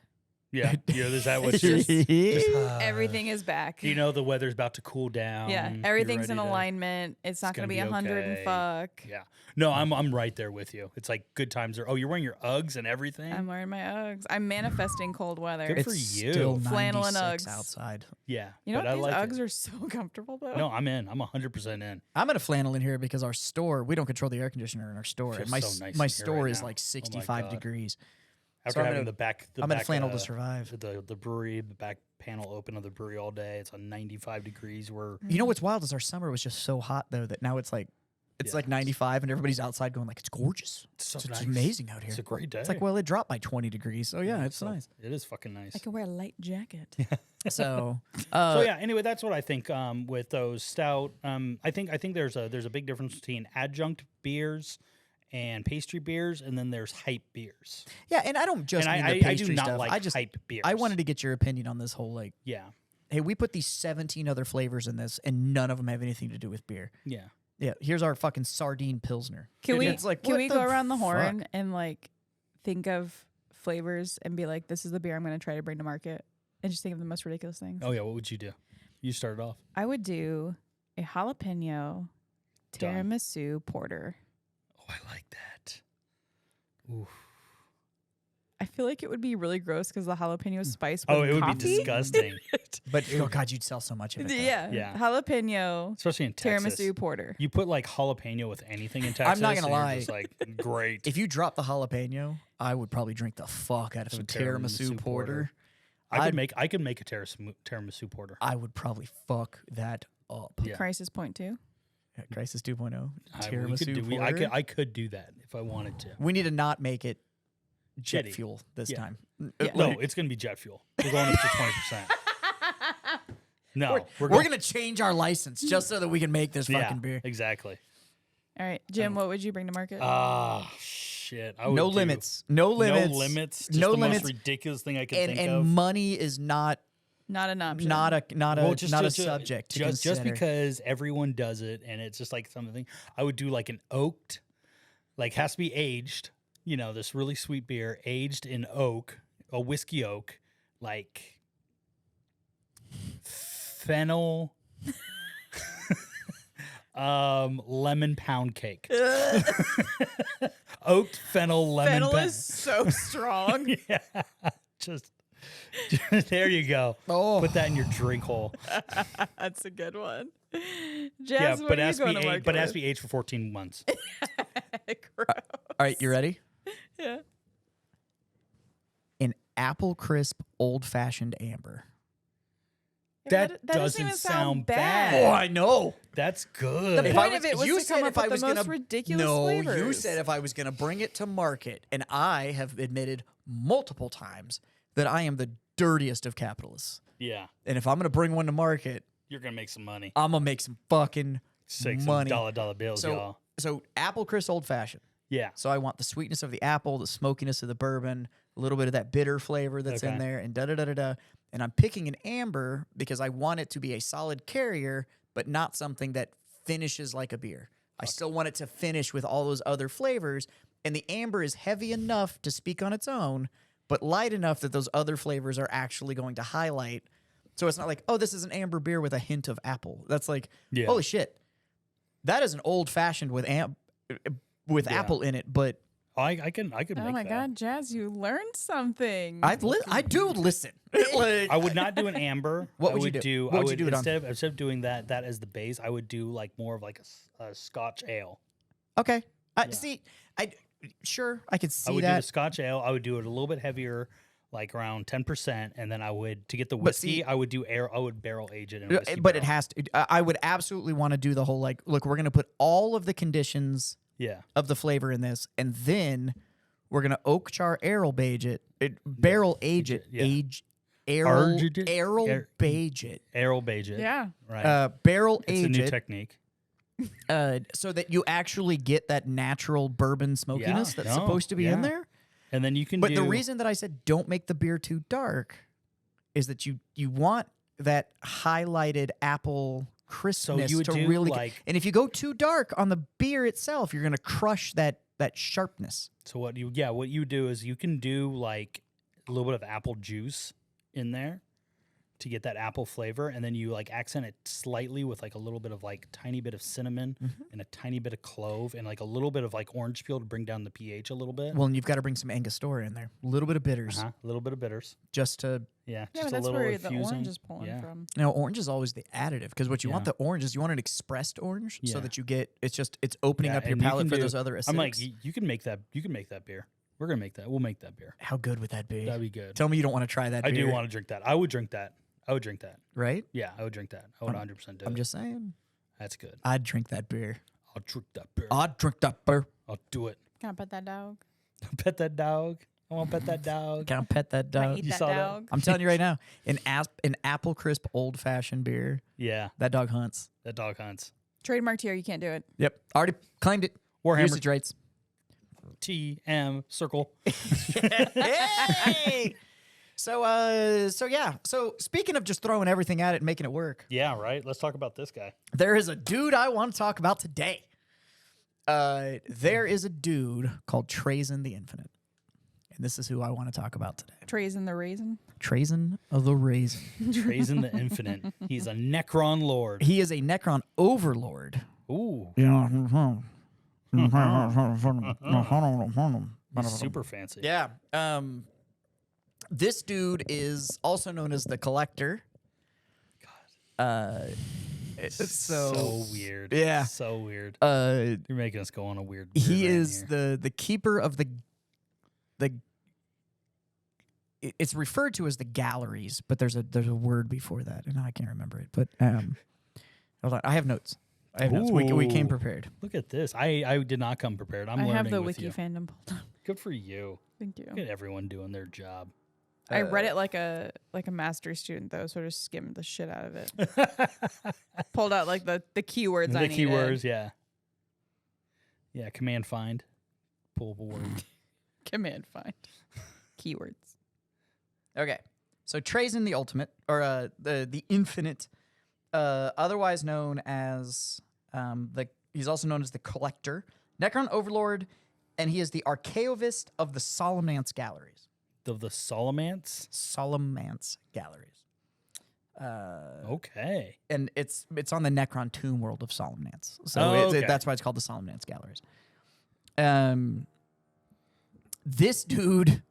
S3: Yeah, is that what
S4: It's
S3: you're?
S4: just- Everything is back.
S3: You know the weather's about to cool down.
S4: Yeah,
S3: You're
S4: everything's in
S3: ready to-
S4: alignment. It's not
S3: it's
S4: going to
S3: gonna
S4: be
S3: be
S4: 100
S3: okay.
S4: and fuck.
S3: Yeah. No, I'm right there with you. It's like good times are. Oh, you're wearing your Uggs and everything.
S4: I'm wearing my Uggs. I'm manifesting cold weather.
S3: Good
S2: It's
S3: for you.
S2: still
S4: Flannel and
S2: 96
S4: Uggs.
S2: outside.
S3: Yeah.
S4: You know
S3: but
S4: what?
S3: I
S4: These
S3: like
S4: Uggs
S3: it.
S4: are so comfortable though.
S3: No, I'm in. I'm 100% in.
S2: I'm at a flannel in here because our store, we don't control the air conditioner in our store.
S3: Feels
S2: And my
S3: so nice
S2: my
S3: in here
S2: store
S3: right
S2: is
S3: now.
S2: like
S3: Oh my
S2: 65
S3: God.
S2: degrees.
S3: After
S2: I'm
S3: having
S2: in a-
S3: the back,
S2: I'm at a flannel to survive.
S3: The brewery, the back panel open of the brewery all day. It's on 95 degrees. We're
S2: You know what's wild is our summer was just so hot though that now it's like
S3: Yeah,
S2: like 95 and everybody's outside going like it's gorgeous.
S3: so
S2: It's
S3: nice.
S2: amazing out here.
S3: It's a great day.
S2: It's like, well, it dropped by 20 degrees. So yeah, it's
S3: so
S2: nice.
S3: It is fucking nice.
S4: I can wear a light jacket.
S2: So
S3: So yeah. Anyway, that's what I think with those stout. I think there's a big difference between adjunct beers and pastry beers, and then there's hype beers.
S2: yeah, and I don't just
S3: And
S2: mean
S3: I
S2: the
S3: do
S2: pastry
S3: not
S2: stuff.
S3: like
S2: I just
S3: hype beers.
S2: I wanted to get your opinion on this whole like,
S3: Yeah.
S2: hey, we put these 17 other flavors in this and none of them have anything to do with beer.
S3: Yeah.
S2: Yeah, here's our fucking sardine pilsner.
S4: Can we
S2: It's like,
S4: can
S2: what
S4: we
S2: the
S4: go around the
S2: fuck?
S4: horn and like think of flavors and be like, this is the beer I'm going to try to bring to market, and just think of the most ridiculous things?
S3: Oh yeah. What would you do? You started off.
S4: I would do a jalapeno
S3: Done.
S4: tiramisu porter.
S3: Oh, I like that. Ooh.
S4: I feel like it would be really gross because the jalapeno spice.
S3: Oh,
S4: with
S3: it would be
S4: coffee.
S3: disgusting,
S2: But oh god, you'd sell so much of it. though.
S4: Yeah,
S3: Yeah.
S4: jalapeno
S3: especially in Texas.
S4: tiramisu porter.
S3: You put like jalapeno with anything in Texas.
S2: I'm not gonna
S3: and you're
S2: lie.
S3: just like great.
S2: If you drop the jalapeno, I would probably drink the fuck out of some tiramisu porter.
S3: I
S2: I'd-
S3: could make a tiramisu porter.
S2: I would probably fuck that up.
S3: Yeah.
S4: Crisis point 2.
S2: Yeah, Crisis 2.0
S3: We
S2: tiramisu
S3: could do-
S2: porter.
S3: I could do that if I wanted to.
S2: We need to not make it jet
S3: Shitty.
S2: fuel this
S3: Yeah.
S2: time.
S4: Yeah.
S3: No, it's gonna be jet fuel. We're going up to 20%. No,
S2: We're gonna change our license just so that we can make this
S3: yeah,
S2: fucking beer.
S3: exactly.
S4: All right, Jim, what would you bring to market?
S3: Ah, shit. I would
S2: No
S3: do-
S2: limits. No limits.
S3: No limits. Just
S2: No
S3: the
S2: limits.
S3: most ridiculous thing I could
S2: And
S3: think of.
S2: money is not
S4: not an option.
S2: not a
S3: Well,
S2: subject to
S3: just
S2: consider.
S3: because everyone does it and it's just like something I would do like an oaked, like has to be aged, you know, this really sweet beer aged in oak, a whiskey oak, like fennel lemon pound cake. Oaked fennel lemon
S4: Fennel
S3: pound.
S4: is so strong.
S3: Yeah. Just there you go.
S2: Oh.
S3: Put that in your drink hole.
S4: That's a good one. Jazz,
S3: Yeah,
S4: what
S3: but
S4: are
S3: it
S4: you
S3: has to
S4: going
S3: be
S4: to
S3: aged,
S4: market
S3: but it has to
S4: with?
S3: be aged for 14 months.
S4: Gross.
S2: All right, you ready?
S4: Yeah.
S2: An apple crisp old fashioned amber.
S3: That
S4: doesn't even
S3: doesn't sound
S4: bad.
S3: bad.
S2: Oh, I know.
S3: That's good.
S4: The point of it was to come up with the most ridiculous
S2: No, you
S4: flavors.
S2: said if I was gonna bring it to market, and I have admitted multiple times that I am the dirtiest of capitalists.
S3: Yeah,
S2: And if I'm gonna bring one to market,
S3: you're gonna make some money.
S2: I'm gonna make some fucking
S3: Take some
S2: money.
S3: dollar bills, y'all.
S2: So apple crisp old fashioned.
S3: Yeah.
S2: So I want the sweetness of the apple, the smokiness of the bourbon, a little bit of that bitter flavor that's in
S3: Okay.
S2: there, and da da da da da. And I'm picking an amber because I want it to be a solid carrier, but not something that finishes like a beer. I still want it to finish with all those other flavors. And the amber is heavy enough to speak on its own, but light enough that those other flavors are actually going to highlight. So it's not like, oh, this is an amber beer with a hint of apple. That's like,
S3: Yeah.
S2: holy shit. That is an old fashioned with apple in it, but
S3: I can
S4: Oh
S3: make
S4: my
S3: that.
S4: God, Jazz, you learned something.
S2: I do listen. Like,
S3: I would not do an amber.
S2: What
S3: I
S2: would you do? What
S3: I
S2: would you do it on?
S3: instead of doing that as the base, I would do like more of like a Scotch ale.
S2: okay.
S3: Yeah.
S2: See, sure, I could
S3: I
S2: see
S3: would do
S2: that.
S3: the Scotch ale. I would do it a little bit heavier, like around 10%, and then I would to get the
S2: But
S3: whiskey.
S2: see-
S3: I would do air. I would barrel age it in a whiskey
S2: But it
S3: barrel.
S2: has to. I would absolutely want to do the whole like, look, we're going to put all of the conditions
S3: Yeah.
S2: of the flavor in this, and then we're going to oak char barrel age it, barrel age it,
S3: Yeah.
S2: arrel
S3: Arge it? Ar-
S2: beige it,
S3: Arrow beige it.
S4: yeah.
S3: Right.
S2: barrel
S3: it's a
S2: age
S3: new
S2: it,
S3: technique.
S2: so that you actually get that natural bourbon smokiness that's
S3: no,
S2: supposed to be in
S3: yeah.
S2: there.
S3: And then you can
S2: But
S3: do
S2: the reason that I said don't make the beer too dark is that you want that highlighted apple crispness
S3: you would
S2: to
S3: do,
S2: really
S3: like-
S2: and if you go too dark on the beer itself, you're going to crush that sharpness.
S3: So what you do is you can do like a little bit of apple juice in there to get that apple flavor, and then you like accent it slightly with like a little bit of like tiny bit of cinnamon and a tiny bit of clove and like a little bit of like orange peel to bring down the pH a little bit.
S2: Well, and you've got to bring some Angostura in there. A little bit of bitters
S3: A little bit of bitters.
S2: just to
S3: Yeah,
S4: Yeah,
S3: just
S4: but
S3: a
S4: that's
S3: little
S4: where the
S3: infusing.
S4: orange is pulling
S3: Yeah.
S4: from.
S2: orange is always the additive because what you want
S3: Yeah.
S2: the orange is you want an expressed orange so
S3: Yeah.
S2: that you get it's opening
S3: Yeah,
S2: up your
S3: and you
S2: palate
S3: can
S2: for
S3: do-
S2: those other acidics.
S3: I'm like, you can make that. You can make that beer. We're gonna make that. We'll make that beer.
S2: how good would that be?
S3: That'd be good.
S2: Tell me you don't want to try that
S3: I
S2: beer.
S3: do want to drink that. I would drink that. I would drink that.
S2: right?
S3: Yeah, I would drink that. I would 100% do
S2: I'm
S3: it.
S2: just saying.
S3: That's good.
S2: I'd drink that beer.
S3: I'll drink that beer.
S2: I'd drink that beer.
S3: I'll do it.
S4: Can I pet that dog?
S3: Pet that dog. I want to pet that dog.
S2: Can I pet that
S4: Can I
S2: dog?
S4: eat
S3: You
S4: that
S3: saw that?
S4: dog?
S2: I'm telling you right now, an apple crisp old fashioned beer.
S3: Yeah,
S2: That dog hunts.
S3: that dog hunts.
S4: Trademarked here. You can't do it.
S2: Yep, already claimed it.
S3: Warhammer.
S2: Usage rights.
S3: TM circle.
S2: Hey. So yeah. So speaking of just throwing everything at it and making it work,
S3: Yeah, right. Let's talk about this guy.
S2: there is a dude I want to talk about today. There is a dude called Trazen the Infinite, and this is who I want to talk about today.
S4: Trays in the raisin.
S2: Trazen of the Raisin.
S3: Trazen the Infinite. He's a Necron Lord.
S2: He is a Necron overlord.
S3: Ooh, he's super fancy.
S2: Yeah. This dude is also known as the Collector.
S3: So weird.
S2: Yeah.
S3: So weird.
S2: You're
S3: You're making us go on a weird.
S2: he
S3: rant
S2: is
S3: here.
S2: the keeper of the. It's referred to as the galleries, but there's a word before that, and I can't remember it. But hold on, I have notes. We came
S3: Ooh.
S2: prepared.
S3: Look at this. I did not come prepared. I'm
S4: I
S3: learning
S4: have the
S3: with
S4: wiki
S3: you.
S4: fandom pulled up.
S3: Good for you.
S4: Thank you.
S3: Look at everyone doing their job.
S4: I read it like a master's student though, sort of skimmed the shit out of it. Pulled out like the keywords I
S3: The
S4: needed.
S3: keywords, yeah. Yeah, command find. Pull a word.
S4: Command find. Keywords.
S2: Okay, so Trazen the Ultimate, or the Infinite, otherwise known as he's also known as the Collector, Necron Overlord, and he is the Archaeovist of the Solomance Galleries.
S3: Of the Solomance?
S2: Solomance Galleries.
S3: Okay.
S2: And it's on the Necron tomb world of Solomance. So
S3: Oh, okay.
S2: that's why it's called the Solomance Galleries. This dude,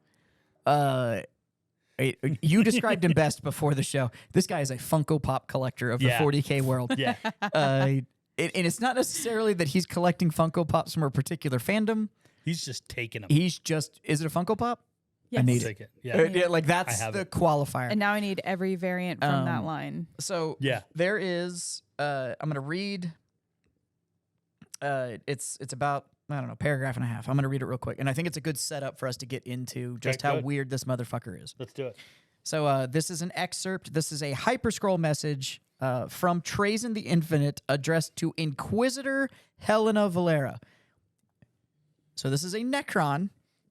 S2: you described him best before the show. This guy is a Funko Pop collector of the
S3: Yeah.
S2: 40K world.
S3: Yeah.
S2: And it's not necessarily that he's collecting Funko Pops from a particular fandom.
S3: He's just taking them.
S2: He's just, is it a Funko Pop?
S4: Yes.
S2: I need
S3: Take it.
S2: it.
S3: Yeah.
S2: Yeah, like that's
S3: have
S2: the
S3: it.
S2: qualifier.
S4: And now I need every variant from that
S2: Um,
S4: line.
S2: So
S3: Yeah.
S2: there is. I'm gonna read. It's about I don't know paragraph and a half. I'm gonna read it real quick, and I think it's a good setup for us to get into just how
S3: good.
S2: weird this motherfucker is.
S3: Let's do it.
S2: So this is an excerpt. This is a hyperscroll message from Trazen the Infinite addressed to Inquisitor Helena Valera. So this is a Necron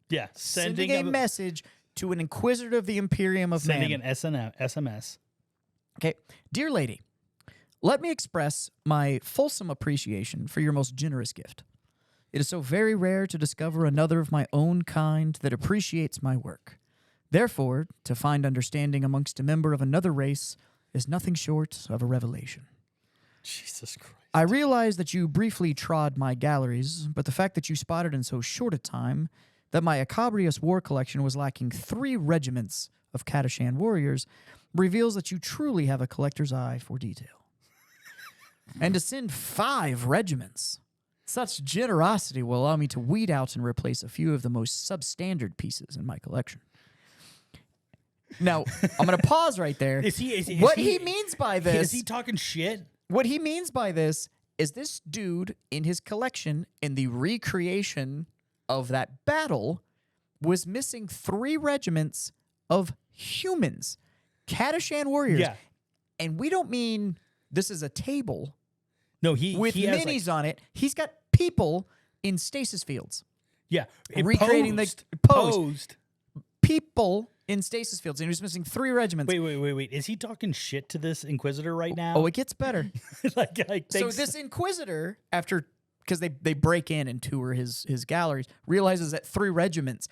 S3: Yeah.
S2: sending a message to an Inquisitor of the Imperium of
S3: sending
S2: Man.
S3: an SMS.
S2: Okay. Dear lady, let me express my fulsome appreciation for your most generous gift. It is so very rare to discover another of my own kind that appreciates my work. Therefore, to find understanding amongst a member of another race is nothing short of a revelation.
S3: Jesus Christ.
S2: I realize that you briefly trod my galleries, but the fact that you spotted in so short a time that my Acabrius war collection was lacking 3 regiments of Kadashan warriors reveals that you truly have a collector's eye for detail. And to send 5 regiments, such generosity will allow me to weed out and replace a few of the most substandard pieces in my collection. Now, I'm going to pause right there.
S3: Is he
S2: What he means by this...
S3: Is he talking shit?
S2: What he means by this is this dude in his collection in the recreation of that battle was missing 3 regiments of humans, Kadashan warriors.
S3: Yeah.
S2: And we don't mean this is a table
S3: No,
S2: with
S3: he has,
S2: minis on it. He's got people in stasis fields.
S3: Yeah.
S2: Recreating the-
S3: posed.
S2: People in stasis fields, and he was missing 3 regiments.
S3: Wait. Is he talking shit to this Inquisitor right now?
S2: Oh, it gets better.
S3: like
S2: So
S3: thanks-
S2: this Inquisitor, after because they break in and tour his galleries, realizes that 3 regiments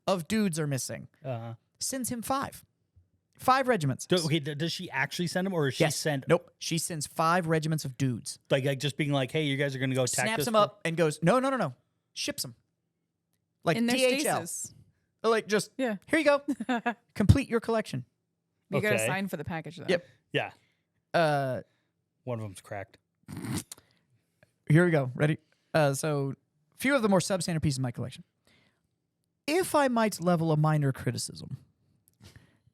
S2: of dudes are missing. Sends him 5 regiments.
S3: Does she actually send him, or is she send?
S2: Nope. She sends 5 regiments of dudes.
S3: Like just being like, hey, you guys are gonna go attack
S2: Snaps
S3: this
S2: them up and goes, no. Ships them. Like
S4: In their
S2: DHL.
S4: stasis.
S2: Like just
S4: Yeah.
S2: here you go. Complete your collection.
S4: You got to
S3: Okay.
S4: sign for the package, though.
S2: Yep.
S3: Yeah,
S2: Uh,
S3: one of them's cracked.
S2: Here we go. Ready? So, few of the more substandard pieces in my collection. If I might level a minor criticism,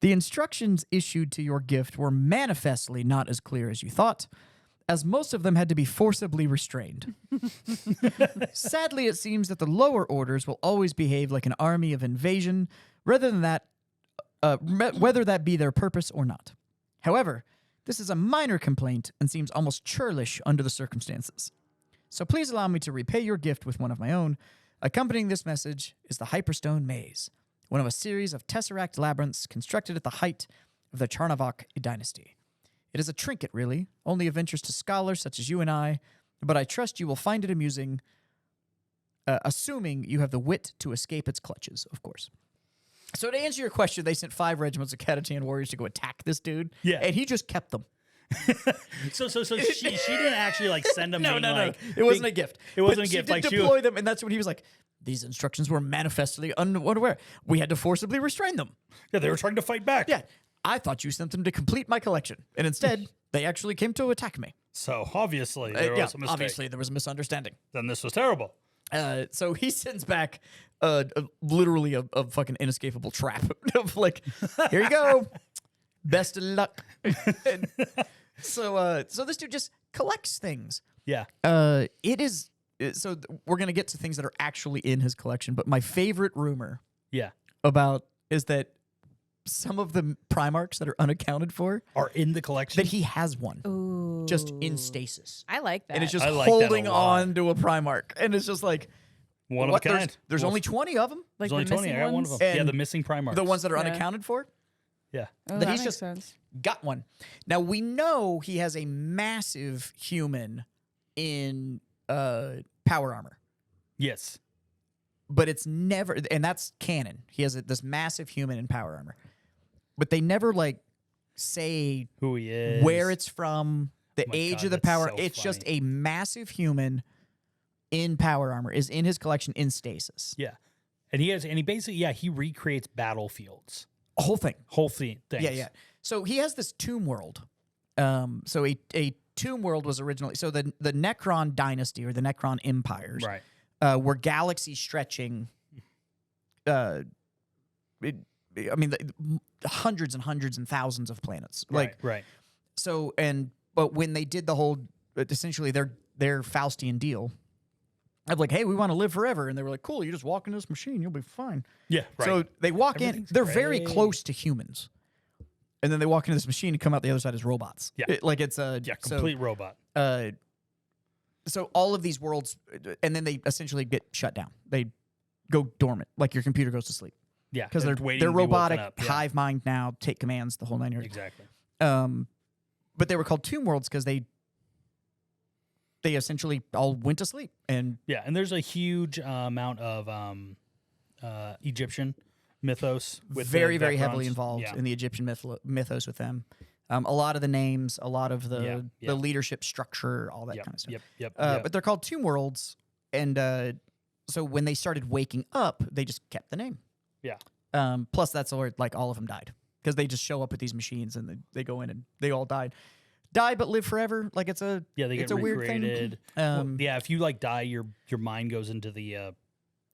S2: the instructions issued to your gift were manifestly not as clear as you thought, as most of them had to be forcibly restrained. Sadly, it seems that the lower orders will always behave like an army of invasion, rather than that, whether that be their purpose or not. However, this is a minor complaint and seems almost churlish under the circumstances. So please allow me to repay your gift with one of my own. Accompanying this message is the Hyperstone Maze, one of a series of tesseract labyrinths constructed at the height of the Charnavok dynasty. It is a trinket, really, only of interest to scholars such as you and I, but I trust you will find it amusing, assuming you have the wit to escape its clutches, of course. So to answer your question, they sent 5 regiments of Kadashan warriors to go attack this dude, and he just kept them.
S3: So she didn't actually like send them.
S2: No.
S3: Like,
S2: It wasn't a gift.
S3: It wasn't
S2: But
S3: a gift.
S2: She
S3: Like
S2: did
S3: she
S2: deploy them, and that's when he was like, these instructions were manifestly unaware. We had to forcibly restrain them.
S3: yeah, they were trying to fight back.
S2: Yeah, I thought you sent them to complete my collection, and instead, they actually came to attack me.
S3: So obviously there was a mistake.
S2: Obviously, there was a misunderstanding.
S3: Then this was terrible.
S2: So he sends back literally a fucking inescapable trap of like, here you go, best of luck. And so this dude just collects things.
S3: Yeah.
S2: It is so we're gonna get to things that are actually in his collection, but my favorite rumor
S3: Yeah.
S2: about is that some of the Primarchs that are unaccounted for
S3: Are in the collection.
S2: that he has one
S4: Ooh.
S2: just in stasis.
S4: I like that.
S2: And it's just
S3: I like that a
S2: holding
S3: lot.
S2: on to a Primarch. And it's just like,
S3: One
S2: what?
S3: of a kind.
S2: There's
S3: Well,
S2: only 20 of them.
S4: like
S3: there's only
S4: the
S3: 20.
S4: missing
S3: I got one of
S4: ones?
S3: them. Yeah,
S2: And
S3: the missing Primarchs.
S2: The ones that are
S4: Yeah.
S2: unaccounted for.
S3: Yeah.
S4: Oh,
S2: that
S4: that
S2: he's
S4: makes
S2: just-
S4: sense.
S2: Got one. Now, we know he has a massive human in power armor.
S3: Yes.
S2: But it's never, and that's canon. He has this massive human in power armor. But they never, like, say
S3: Who he is.
S2: where it's from, the
S3: my
S2: age
S3: God,
S2: of the
S3: that's
S2: power.
S3: so
S2: It's just
S3: funny.
S2: a massive human in power armor is in his collection in stasis.
S3: Yeah. And he basically, he recreates battlefields.
S2: Whole thing.
S3: Whole thing.
S2: Yeah. So he has this tomb world. So a tomb world was originally so the Necron dynasty or the Necron empires
S3: Right.
S2: were galaxy stretching I mean, hundreds and hundreds and thousands of planets. Like,
S3: right.
S2: so, but when they did the whole, essentially their Faustian deal of like, hey, we want to live forever. And they were like, cool, you just walk into this machine, you'll be fine.
S3: Yeah, right.
S2: So they walk in,
S3: Everything's
S2: they're very
S3: great.
S2: close to humans. And then they walk into this machine and come out the other side as robots.
S3: Yeah.
S2: It's a
S3: complete robot.
S2: So all of these worlds, and then they essentially get shut down. They go dormant, like your computer goes to sleep.
S3: Yeah,
S2: Because
S3: waiting
S2: they're
S3: to be woken
S2: robotic,
S3: up. Yeah,
S2: hive mind now, take commands, the whole 9 yards.
S3: exactly.
S2: But they were called tomb worlds because they essentially all went to sleep. And
S3: Yeah, and there's a huge amount of Egyptian mythos with
S2: very,
S3: the
S2: very heavily
S3: Necrons.
S2: involved
S3: Yeah.
S2: in the Egyptian mythos with them. A lot of the names, a lot of the leadership structure, all that
S3: Yep,
S2: kind of stuff.
S3: Yep.
S2: But they're called tomb worlds. And so when they started waking up, they just kept the name.
S3: Yeah.
S2: Plus, that's where like all of them died because they just show up with these machines and they go in and they all died. Die but live forever. Like it's a
S3: They get
S2: it's a weird
S3: recreated.
S2: thing.
S3: Yeah, if you like die, your mind goes into the
S2: Yeah,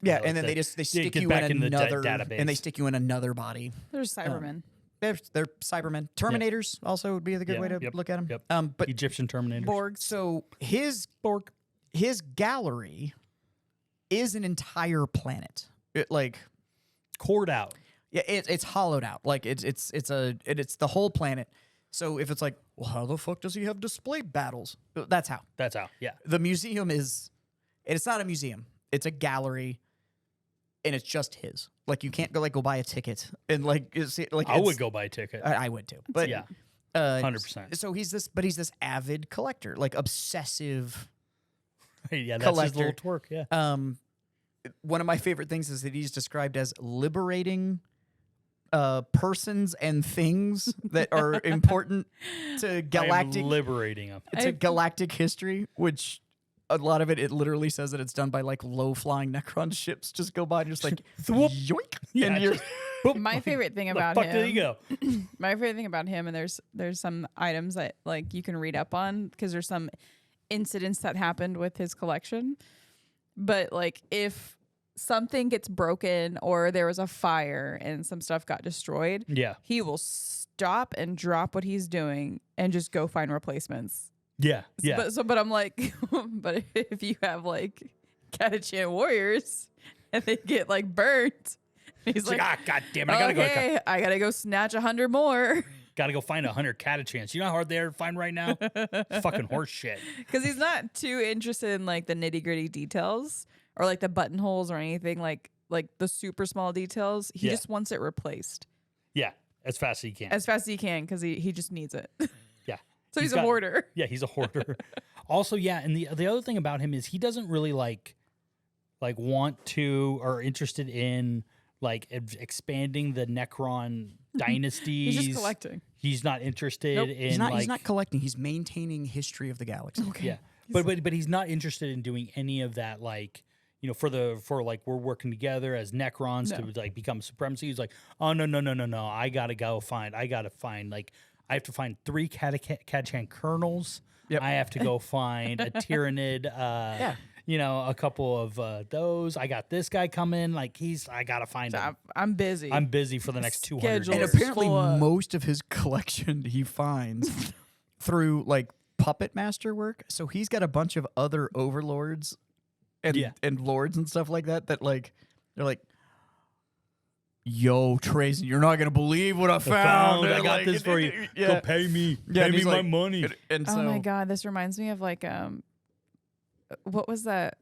S3: like
S2: and then
S3: the-
S2: they stick
S3: get
S2: you
S3: back
S2: in
S3: in the
S2: another
S3: database.
S2: and they stick you in another body.
S4: There's Cybermen.
S2: They're Cybermen. Terminators also would be the good way to
S3: Yep,
S2: look at them.
S3: yep.
S2: But
S3: Egyptian Terminators.
S4: Borgs.
S2: so his gallery is an entire planet.
S3: Cored out.
S2: Yeah, it's hollowed out. Like it's the whole planet. So if it's like, well, how the fuck does he have display battles? That's how.
S3: That's how. Yeah.
S2: The museum is, and it's not a museum. It's a gallery, and it's just his. Like you can't go buy a ticket and
S3: I would go buy a ticket.
S2: I would too. But
S3: Yeah. 100%.
S2: So he's this avid collector, like obsessive.
S3: Yeah, that's his
S2: collector.
S3: little twerk. Yeah.
S2: One of my favorite things is that he's described as liberating persons and things that are important to galactic
S3: liberating them.
S2: to galactic history, which a lot of it literally says that it's done by like low flying Necron ships just go by and just like yoink.
S3: Yeah.
S2: And you're
S4: My favorite thing
S3: Where
S4: about
S3: the fuck
S4: him.
S3: did he go?
S4: My favorite thing about him, and there's some items that like you can read up on because there's some incidents that happened with his collection. But like if something gets broken or there was a fire and some stuff got destroyed,
S3: Yeah.
S4: he will stop and drop what he's doing and just go find replacements.
S3: Yeah. Yeah.
S4: But I'm like, but if you have like Catachan warriors and they get like burnt, he's
S3: It's like, God damn it, I gotta
S4: okay, I gotta go snatch 100 more.
S3: gotta go find 100 catachans. You know how hard they are to find right now? Fucking horse shit.
S4: Because he's not too interested in like the nitty gritty details or like the buttonholes or anything like the super small details. He
S3: Yeah.
S4: just wants it replaced
S3: Yeah. As fast as you can.
S4: as fast as he can because he just needs it.
S3: Yeah.
S4: So he's a
S3: got-
S4: hoarder.
S3: Yeah, he's a hoarder. Also, yeah, and the other thing about him is he doesn't really like want to or interested in like expanding the Necron dynasties.
S4: He's just collecting.
S3: He's not interested
S4: Nope.
S3: in
S2: he's not
S3: like
S2: collecting, he's maintaining history of the galaxy.
S4: Okay.
S3: yeah. But he's not interested in doing any of that like for like we're working together as Necrons to like become supremacy. He's like, oh no. I have to find 3 Catachan colonels.
S2: Yep.
S3: I have to go find a Tyranid, a couple of those. I got this guy coming. Like I gotta find him.
S4: I'm busy.
S3: I'm busy for the next 200
S4: Schedule
S2: And
S3: years.
S2: apparently
S4: full of-
S2: most of his collection he finds through like puppet master work. So he's got a bunch of other overlords and lords and stuff like that like they're like, yo, Tracy, you're not gonna believe what I found.
S3: I got
S2: Like,
S3: this for you.
S2: Yeah.
S3: Go pay me.
S2: Yeah,
S3: Pay
S2: and
S3: me
S2: he's
S3: my
S2: like-
S3: money.
S2: And so
S4: oh my god, this reminds me of like what was that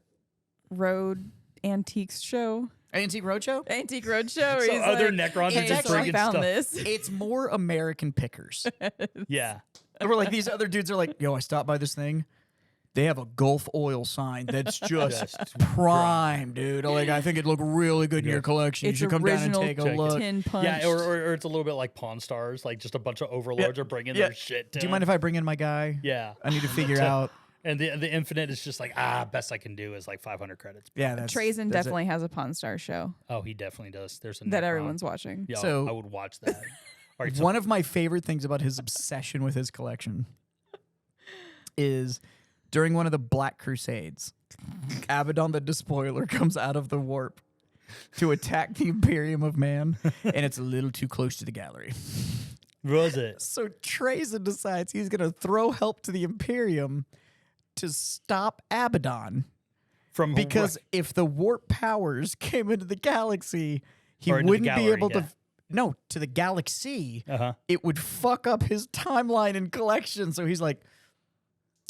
S4: Road Antiques show?
S2: Antique Roadshow?
S4: Antique Roadshow.
S3: So other Necrons
S4: hey,
S3: are just
S4: so I
S3: bringing
S4: found
S3: stuff.
S4: this.
S2: It's more American pickers.
S3: Yeah.
S2: We're like, these other dudes are like, yo, I stopped by this thing. They have a Gulf oil sign that's just prime, dude. Like, I think it'd look really good in your collection.
S4: It's
S2: you should come down and
S4: original
S2: take a look.
S4: tin punch.
S3: Yeah, or it's a little bit like Pawn Stars, like just a bunch of overlords are bringing their shit.
S2: Do you mind if I bring in my guy?
S3: Yeah.
S2: I need to figure out.
S3: And the Infinite is just like, best I can do is like 500 credits.
S2: Yeah, that's
S4: Trazen
S2: that's it.
S4: definitely has a Pawn Star show
S3: Oh, he definitely does. There's a
S4: that
S3: Necron.
S4: everyone's watching.
S3: Yeah,
S2: So-
S3: I would watch that. All right, so
S2: One of my favorite things about his obsession with his collection is during one of the Black Crusades, Abaddon the Despoiler comes out of the warp to attack the Imperium of Man, and it's a little too close to the gallery.
S3: Was it?
S2: So Trazen decides he's going to throw help to the Imperium to stop Abaddon.
S3: From
S2: Because if the warp powers came into the galaxy, he
S3: Or into the
S2: wouldn't be
S3: gallery,
S2: able
S3: yeah.
S2: to. No, to the galaxy.
S3: Uh-huh.
S2: It would fuck up his timeline and collection. So he's like,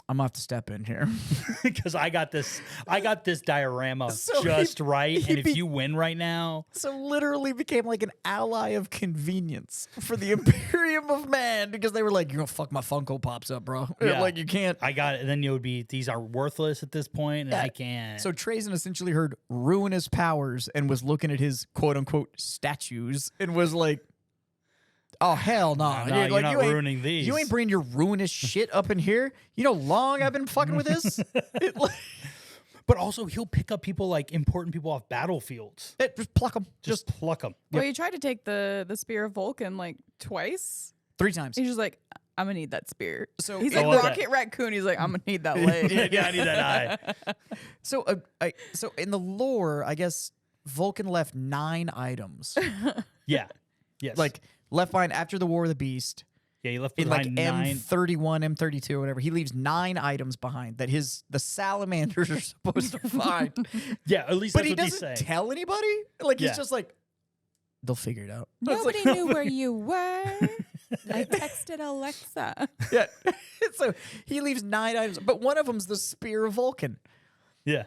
S2: I'm gonna have to step in here.
S3: Because I got this diorama
S2: So
S3: just right,
S2: he
S3: and if
S2: be-
S3: you win right now,
S2: So literally became like an ally of convenience for the Imperium of Man because they were like, you're gonna fuck my Funko Pops up, bro.
S3: Yeah.
S2: Like you can't.
S3: I got it. And then you would be, these are worthless at this point, and
S2: Yeah.
S3: I can't.
S2: So Trazen essentially heard ruinous powers and was looking at his quote unquote statues and was like, oh hell no!
S3: No, you're not ruining these.
S2: You ain't bringing your ruinous shit up in here. You know, long I've been fucking with this.
S3: But also, he'll pick up people like important people off battlefields.
S2: Just pluck them.
S3: Just pluck them.
S4: Well, he tried to take the spear of Vulcan like twice.
S2: 3 times.
S4: He's just like, I'm gonna need that spear.
S2: So
S4: He's
S2: I
S4: like
S3: want
S4: Rocket Raccoon. He's like, I'm gonna need that leg.
S3: Yeah, I need that eye.
S2: So, so in the lore, I guess Vulcan left 9 items,
S3: Yeah. Yes.
S2: like left behind after the War of the Beast.
S3: yeah, he left
S2: In like
S3: behind 9.
S2: M31, M32, or whatever, he leaves 9 items behind that the salamanders are supposed to find.
S3: Yeah, at least
S2: But
S3: that's
S2: he
S3: what they
S2: doesn't
S3: say.
S2: tell anybody. Like
S3: Yeah.
S2: he's just like, they'll figure it out.
S4: Nobody knew where you were. I texted Alexa.
S2: Yeah. So he leaves 9 items, but one of them's the spear of Vulcan.
S3: Yeah.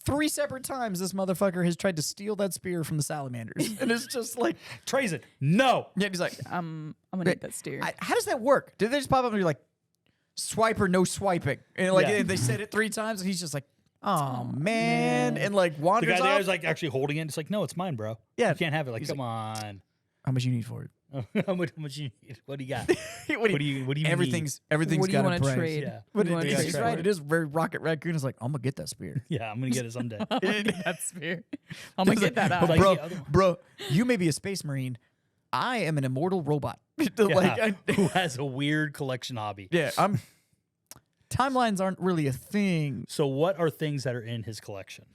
S2: 3 separate times this motherfucker has tried to steal that spear from the salamanders, and it's just like,
S3: Trazen. No.
S2: yeah, he's like,
S4: I'm gonna need that steer.
S2: how does that work? Did they just pop up and be like, swipe or no swiping? And like
S3: Yeah.
S2: they said it 3 times, and he's just like, oh man, and like
S3: The
S2: wanders
S3: guy there
S2: off.
S3: was like actually holding it. It's like, no, it's mine, bro.
S2: Yeah.
S3: You can't have it. Like,
S2: He's
S3: come on.
S2: How much you need for it?
S3: how much you need? What do you got?
S2: what
S3: do you need?
S2: everything's
S4: what do you
S2: got a
S4: want to
S2: price.
S4: trade?
S3: Yeah.
S2: But
S4: What do you wanna
S3: Yeah,
S4: trade
S2: he's
S3: trade
S4: for?
S2: right. It is very Rocket Raccoon is like, I'm gonna get that spear.
S3: Yeah, I'm gonna get it someday.
S4: That spear. I'm gonna get that
S2: But
S4: out.
S3: Like
S2: bro,
S3: the other one.
S2: bro, you may be a space marine. I am an immortal robot.
S3: Yeah. Who has a weird collection hobby?
S2: I'm. Timelines aren't really a thing.
S3: So, what are things that are in his collection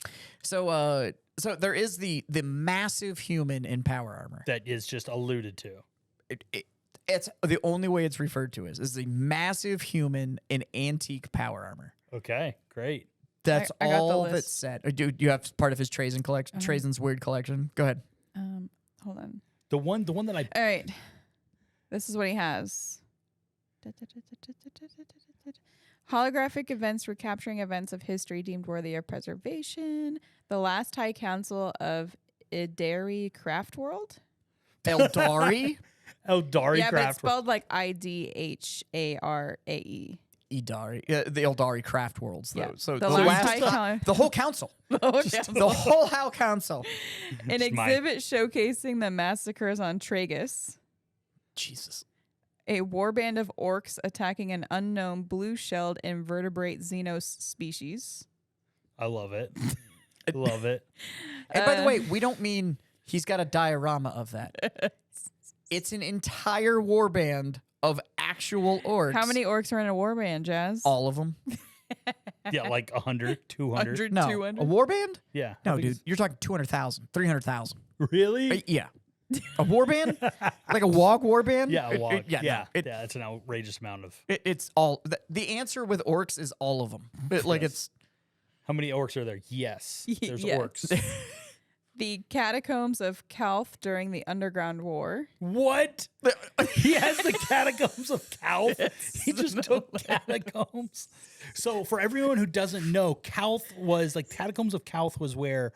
S2: So, so there is the massive human in power armor.
S3: that is just alluded to?
S2: It's the only way it's referred to is the massive human in antique power armor.
S3: Okay, great.
S2: That's
S4: I got the
S2: all
S4: list.
S2: that's said. Do you have part of his Trazen collection? Trazen's weird collection. Go ahead.
S4: Hold on.
S3: The one that I
S4: All right. This is what he has. Holographic events recapturing events of history deemed worthy of preservation. The last High Council of Idari Craft World.
S2: Eldari.
S3: Eldari
S4: Yeah, but it's
S3: Craft.
S4: spelled like IDHARAE.
S2: Idari. The Eldari craft worlds, though.
S4: Yeah.
S2: So
S4: The
S2: the,
S4: last
S2: last,
S4: icon.
S2: the whole council. The whole How Council.
S4: An
S3: It's mine.
S4: exhibit showcasing the massacres on Tragus.
S2: Jesus.
S4: A warband of orcs attacking an unknown blue-shelled invertebrate xenos species.
S3: I love it. Love it.
S2: And by the way, we don't mean he's got a diorama of that. It's an entire warband of actual orcs.
S4: How many orcs are in a warband, Jazz?
S2: All of them.
S3: Yeah, like 100, 200.
S4: 100,
S2: No.
S4: 200?
S2: A warband?
S3: Yeah.
S2: No,
S3: How big
S2: dude.
S3: is-
S2: You're talking 200,000, 300,000.
S3: Really?
S2: Yeah. A warband? Like a wog warband?
S3: Yeah, a wog.
S2: Yeah.
S3: Yeah,
S2: no,
S3: yeah. It's an outrageous amount of.
S2: it's all. The answer with orcs is all of them. Like
S3: Yes. How many orcs are there? Yes. There's
S4: Yes.
S3: orcs.
S4: The catacombs of Calth during the Underground War.
S3: What? He has the catacombs of Calth. He just took catacombs. So for everyone who doesn't know, Calth was like catacombs of Calth was where,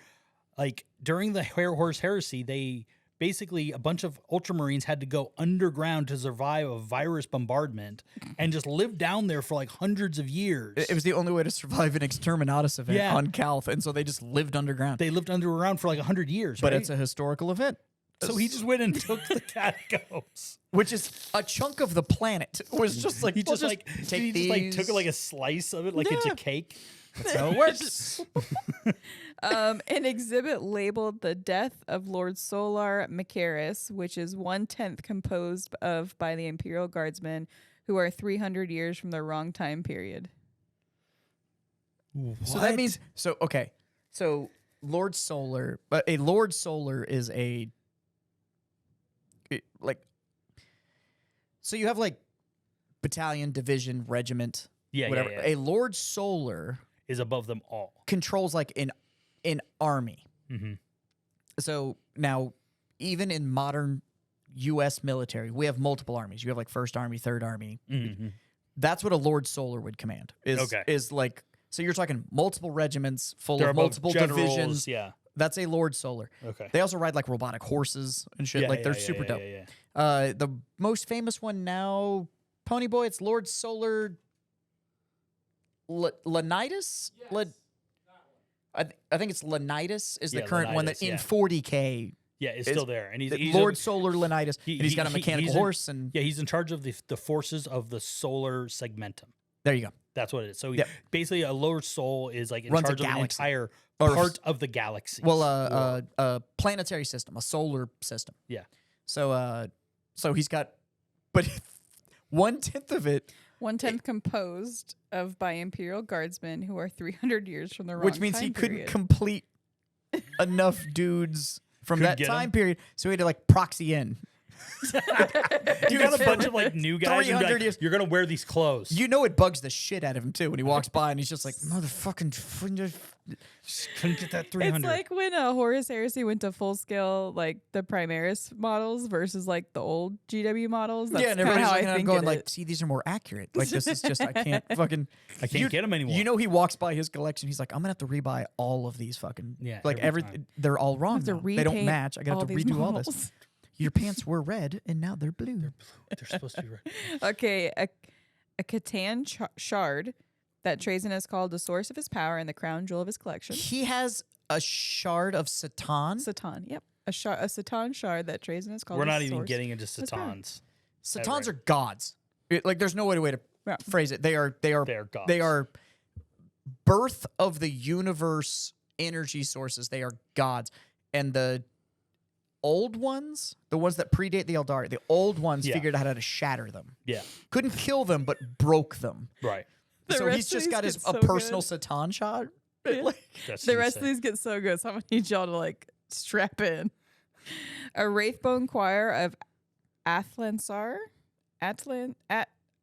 S3: like during the Horse Heresy, they basically a bunch of Ultramarines had to go underground to survive a virus bombardment and just live down there for like hundreds of years.
S2: It was the only way to survive an exterminatus event
S3: Yeah.
S2: on Calth, and so they just lived underground.
S3: They lived underground for like 100 years.
S2: But
S3: right?
S2: it's a historical event.
S3: So he just went and took the catacombs.
S2: Which is a chunk of the planet. Was just like
S3: He
S2: we'll
S3: just like
S2: take
S3: he
S2: these.
S3: just like took like a slice of it like it's
S2: Yeah.
S3: a cake.
S2: That's how it works.
S4: An exhibit labeled The Death of Lord Solar Macaris, which is 1/10 composed of by the Imperial Guardsmen, who are 300 years from the wrong time period.
S2: So that means okay. So Lord Solar, but a Lord Solar is so you have like battalion, division, regiment, whatever.
S3: Yeah.
S2: A Lord Solar
S3: Is above them all.
S2: controls like an army.
S3: Mm-hmm.
S2: So now, even in modern U.S. military, we have multiple armies. You have like First Army, Third Army.
S3: Mm-hmm.
S2: That's what a Lord Solar would command. Is like, so you're talking multiple regiments full
S3: They're
S2: of
S3: above
S2: multiple
S3: generals,
S2: divisions.
S3: Yeah.
S2: That's a Lord Solar.
S3: Okay.
S2: They also ride like robotic horses and shit. They're super dope.
S3: Yeah.
S2: The most famous one now, Pony Boy, it's Lord Solar Leonidas? I think it's Leonidas is the current one that in 40K.
S3: Yeah, it's still there, and he's
S2: Lord Solar Leonidas, and he's got a mechanical
S3: he's
S2: horse, and
S3: he's in charge of the forces of the solar segmentum.
S2: there you go.
S3: That's what it is. So
S2: Yep.
S3: basically, a Lord Soul is like in
S2: Runs a
S3: charge of an
S2: galaxy.
S3: entire
S2: Or
S3: part of the galaxy.
S2: Well, a planetary system, a solar system.
S3: Yeah.
S2: So he's got, but 1/10 of it,
S4: 1/10 composed of by Imperial Guardsmen who are 300 years from the wrong
S2: which means
S4: time
S2: he couldn't
S4: period.
S2: complete enough dudes from
S3: Couldn't
S2: that
S3: get
S2: time
S3: 'em?
S2: period, so he had to like proxy in.
S3: you got a bunch of like new guys. And be
S2: 300
S3: like,
S2: years.
S3: You're gonna wear these clothes.
S2: You know, it bugs the shit out of him too when he walks by and he's just like, motherfucking.
S3: couldn't get that
S4: It's
S3: 300.
S4: like when Horus Heresy went to full scale, like the Primaris models versus like the old GW models. That's
S2: Yeah, and
S4: kinda
S2: everybody's
S4: how
S2: looking
S4: I
S2: at him
S4: think
S2: going
S4: it
S2: like,
S4: is.
S2: see, these are more accurate. Like, this is just, I can't
S3: get them anymore.
S2: You know, he walks by his collection. He's like, I'm going to have to rebuy all of these fucking,
S3: Yeah,
S2: like
S3: every time.
S2: they're all wrong
S4: have to
S2: now. They don't
S4: repaint
S2: match. I got to
S4: all
S2: have to
S4: these
S2: redo all this.
S4: models.
S2: Your pants were red and now they're blue.
S3: They're supposed to be right.
S4: Okay, a Catan shard that Trajan has called the source of his power and the crown jewel of his collection.
S2: He has a shard of Satan.
S4: Satan, yep. A Satan shard that Trajan has called
S3: We're
S4: the
S3: not even
S4: source.
S3: getting into
S4: That's right.
S3: Satans.
S2: Satans are gods. Like, there's no way to
S4: Yeah.
S2: phrase it. They are
S3: gods.
S2: They are birth of the universe energy sources. They are gods. And the old ones, the ones that predate the Eldari, the old ones
S3: Yeah.
S2: figured out how to shatter them.
S3: Yeah.
S2: Couldn't kill them, but broke them.
S3: Right.
S4: The
S2: So
S4: rest
S2: he's
S4: of
S2: just
S4: these
S2: got
S4: get
S2: a
S4: so
S2: personal
S4: good.
S2: Satan shard.
S4: Yeah.
S2: Like,
S3: That's
S4: The rest of
S3: insane.
S4: these get so good, so I'm gonna need y'all to like strap in. A Wraithbone choir of Atlansar?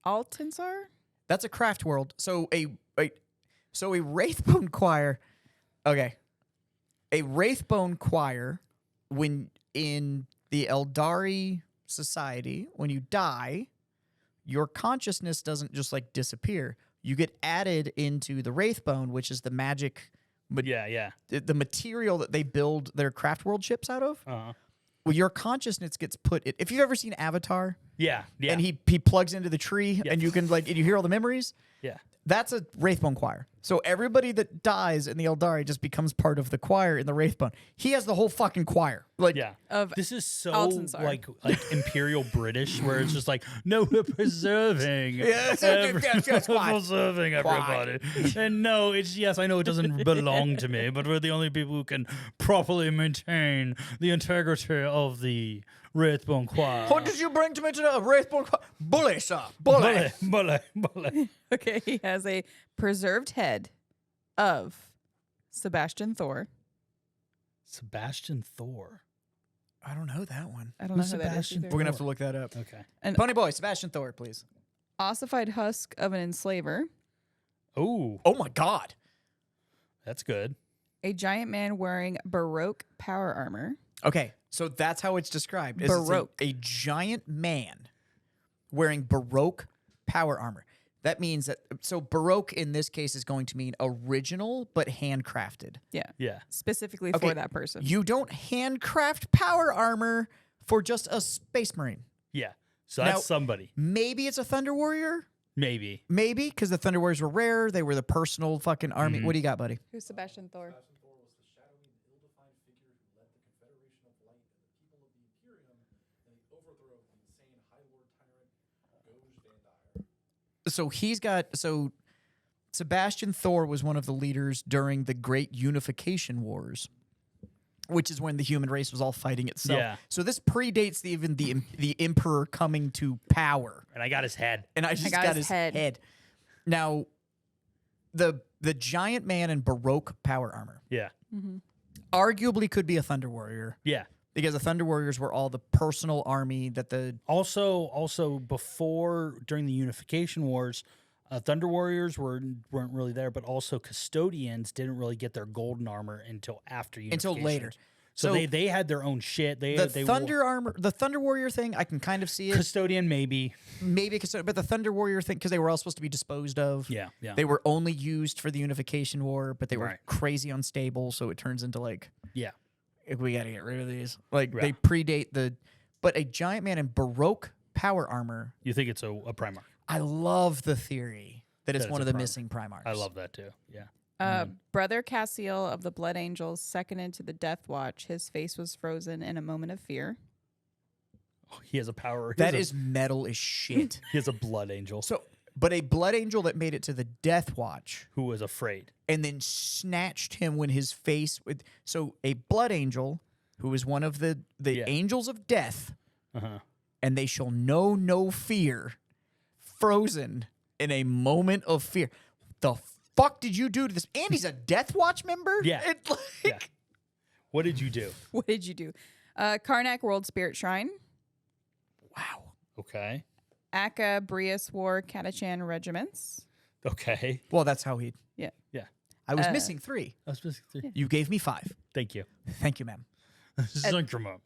S4: Altinsar?
S2: that's a craft world. So a Wraithbone choir. Okay. A Wraithbone choir, when in the Eldari society, when you die, your consciousness doesn't just like disappear. You get added into the Wraithbone, which is the magic,
S3: Yeah.
S2: the material that they build their craft world ships out of.
S3: Uh-huh.
S2: Well, your consciousness gets put. If you've ever seen Avatar,
S3: Yeah.
S2: and he plugs into the tree, and you can and you hear all the memories.
S3: Yeah.
S2: That's a Wraithbone choir. So everybody that dies in the Eldari just becomes part of the choir in the Wraithbone. He has the whole fucking choir. Like,
S3: Yeah.
S4: Of
S3: This is so
S4: Altinsar.
S3: like Imperial British, where it's just like, no, we're preserving.
S2: Yes, quiet.
S3: Preserving everybody. And no, it's yes, I know it doesn't belong to me, but we're the only people who can properly maintain the integrity of the Wraithbone choir.
S2: What did you bring to me today? A Wraithbone choir? Bully, sir. Bully.
S3: Bully.
S4: Okay, he has a preserved head of Sebastian Thor.
S3: Sebastian Thor.
S2: I don't know that one.
S4: I don't know
S3: Who's
S4: who that is
S3: Sebastian
S4: either.
S2: We're going to have to look that up.
S3: Okay.
S4: An
S2: Pony Boy, Sebastian Thor, please.
S4: ossified husk of an enslaver.
S3: Oh,
S2: Oh, my God.
S3: that's good.
S4: A giant man wearing Baroque power armor.
S2: Okay, so that's how it's described. Is it's
S4: Baroque.
S2: a giant man wearing Baroque power armor. That means that, so Baroque in this case is going to mean original but handcrafted.
S4: Yeah.
S3: Yeah.
S4: Specifically
S2: Okay,
S4: for that person.
S2: You don't handcraft power armor for just a space marine.
S3: Yeah. So that's
S2: Now-
S3: somebody.
S2: Maybe it's a Thunder Warrior.
S3: Maybe.
S2: Maybe because the Thunder Warriors were rare. They were the personal fucking army. What do you got, buddy?
S4: Who's Sebastian Thor?
S2: So Sebastian Thor was one of the leaders during the Great Unification Wars, which is when the human race was all fighting itself.
S3: Yeah.
S2: So this predates the Emperor coming to power.
S3: And I got his head.
S2: And I just
S4: got
S2: got
S4: his
S2: his head. Now, the giant man in Baroque power armor.
S3: Yeah.
S2: arguably could be a Thunder Warrior
S3: Yeah.
S2: because the Thunder Warriors were all the personal army that the
S3: Also, before during the Unification Wars, Thunder Warriors weren't really there, but also Custodians didn't really get their golden armor until after Unification.
S2: until later.
S3: So,
S2: So
S3: they had their own shit. They
S2: The Thunder armor, the Thunder Warrior thing, I can kind of see it.
S3: Custodian maybe.
S2: Maybe, but the Thunder Warrior thing, because they were all supposed to be disposed of.
S3: Yeah.
S2: They were only used for the Unification War, but they were
S3: Right.
S2: crazy unstable, so it turns into like,
S3: Yeah.
S2: we got to get rid of these. Like,
S3: Yeah.
S2: they predate the. But a Giant Man in Baroque power armor,
S3: You think it's a Primarch?
S2: I love the theory that it's
S3: That
S2: one
S3: it's
S2: of
S3: a
S2: the
S3: Primarch.
S2: missing Primarchs.
S3: I love that too. Yeah.
S4: Brother Cassiel of the Blood Angels seconded to the Death Watch. His face was frozen in a moment of fear.
S3: Oh, he has a power.
S2: That is metal as shit.
S3: He has a blood angel
S2: So, but a Blood Angel that made it to the Death Watch
S3: who was afraid.
S2: and then snatched him when his face with. So, a Blood Angel who is one of the
S3: Yeah.
S2: angels of death,
S3: Uh-huh.
S2: and they shall know no fear, frozen in a moment of fear. The fuck did you do to this? And he's a Death Watch member?
S3: Yeah.
S2: It, like,
S3: Yeah. What did you do?
S4: What did you do? Karnak World Spirit Shrine.
S2: Wow.
S3: Okay.
S4: Aka Brius War Katachan regiments.
S3: Okay.
S2: Well, that's how he.
S4: Yeah.
S3: Yeah.
S2: I was missing 3.
S3: I was basically.
S2: You gave me 5.
S3: Thank you.
S2: Thank you, ma'am.
S3: Zuncremo.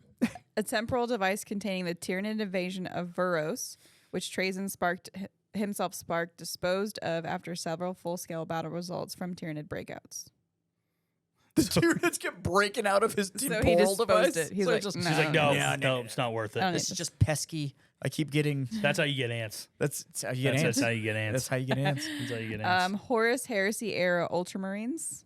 S4: A temporal device containing the Tyranid invasion of Vuros, which Trajan himself sparked, disposed of after several full-scale battle results from Tyranid breakouts.
S2: The Tyranids kept breaking out of his
S4: So he
S2: temporal
S4: disposed
S2: device.
S4: it. He's
S2: So it
S4: like,
S2: just-
S4: no.
S3: She's like, no,
S2: No, no,
S3: it's not worth
S4: I don't
S3: it.
S2: This is just pesky. I keep getting.
S3: That's how you get ants.
S2: That's how you get ants.
S3: That's how you get ants.
S2: That's how you get ants.
S3: That's how you get ants.
S4: Horus Heresy era Ultramarines.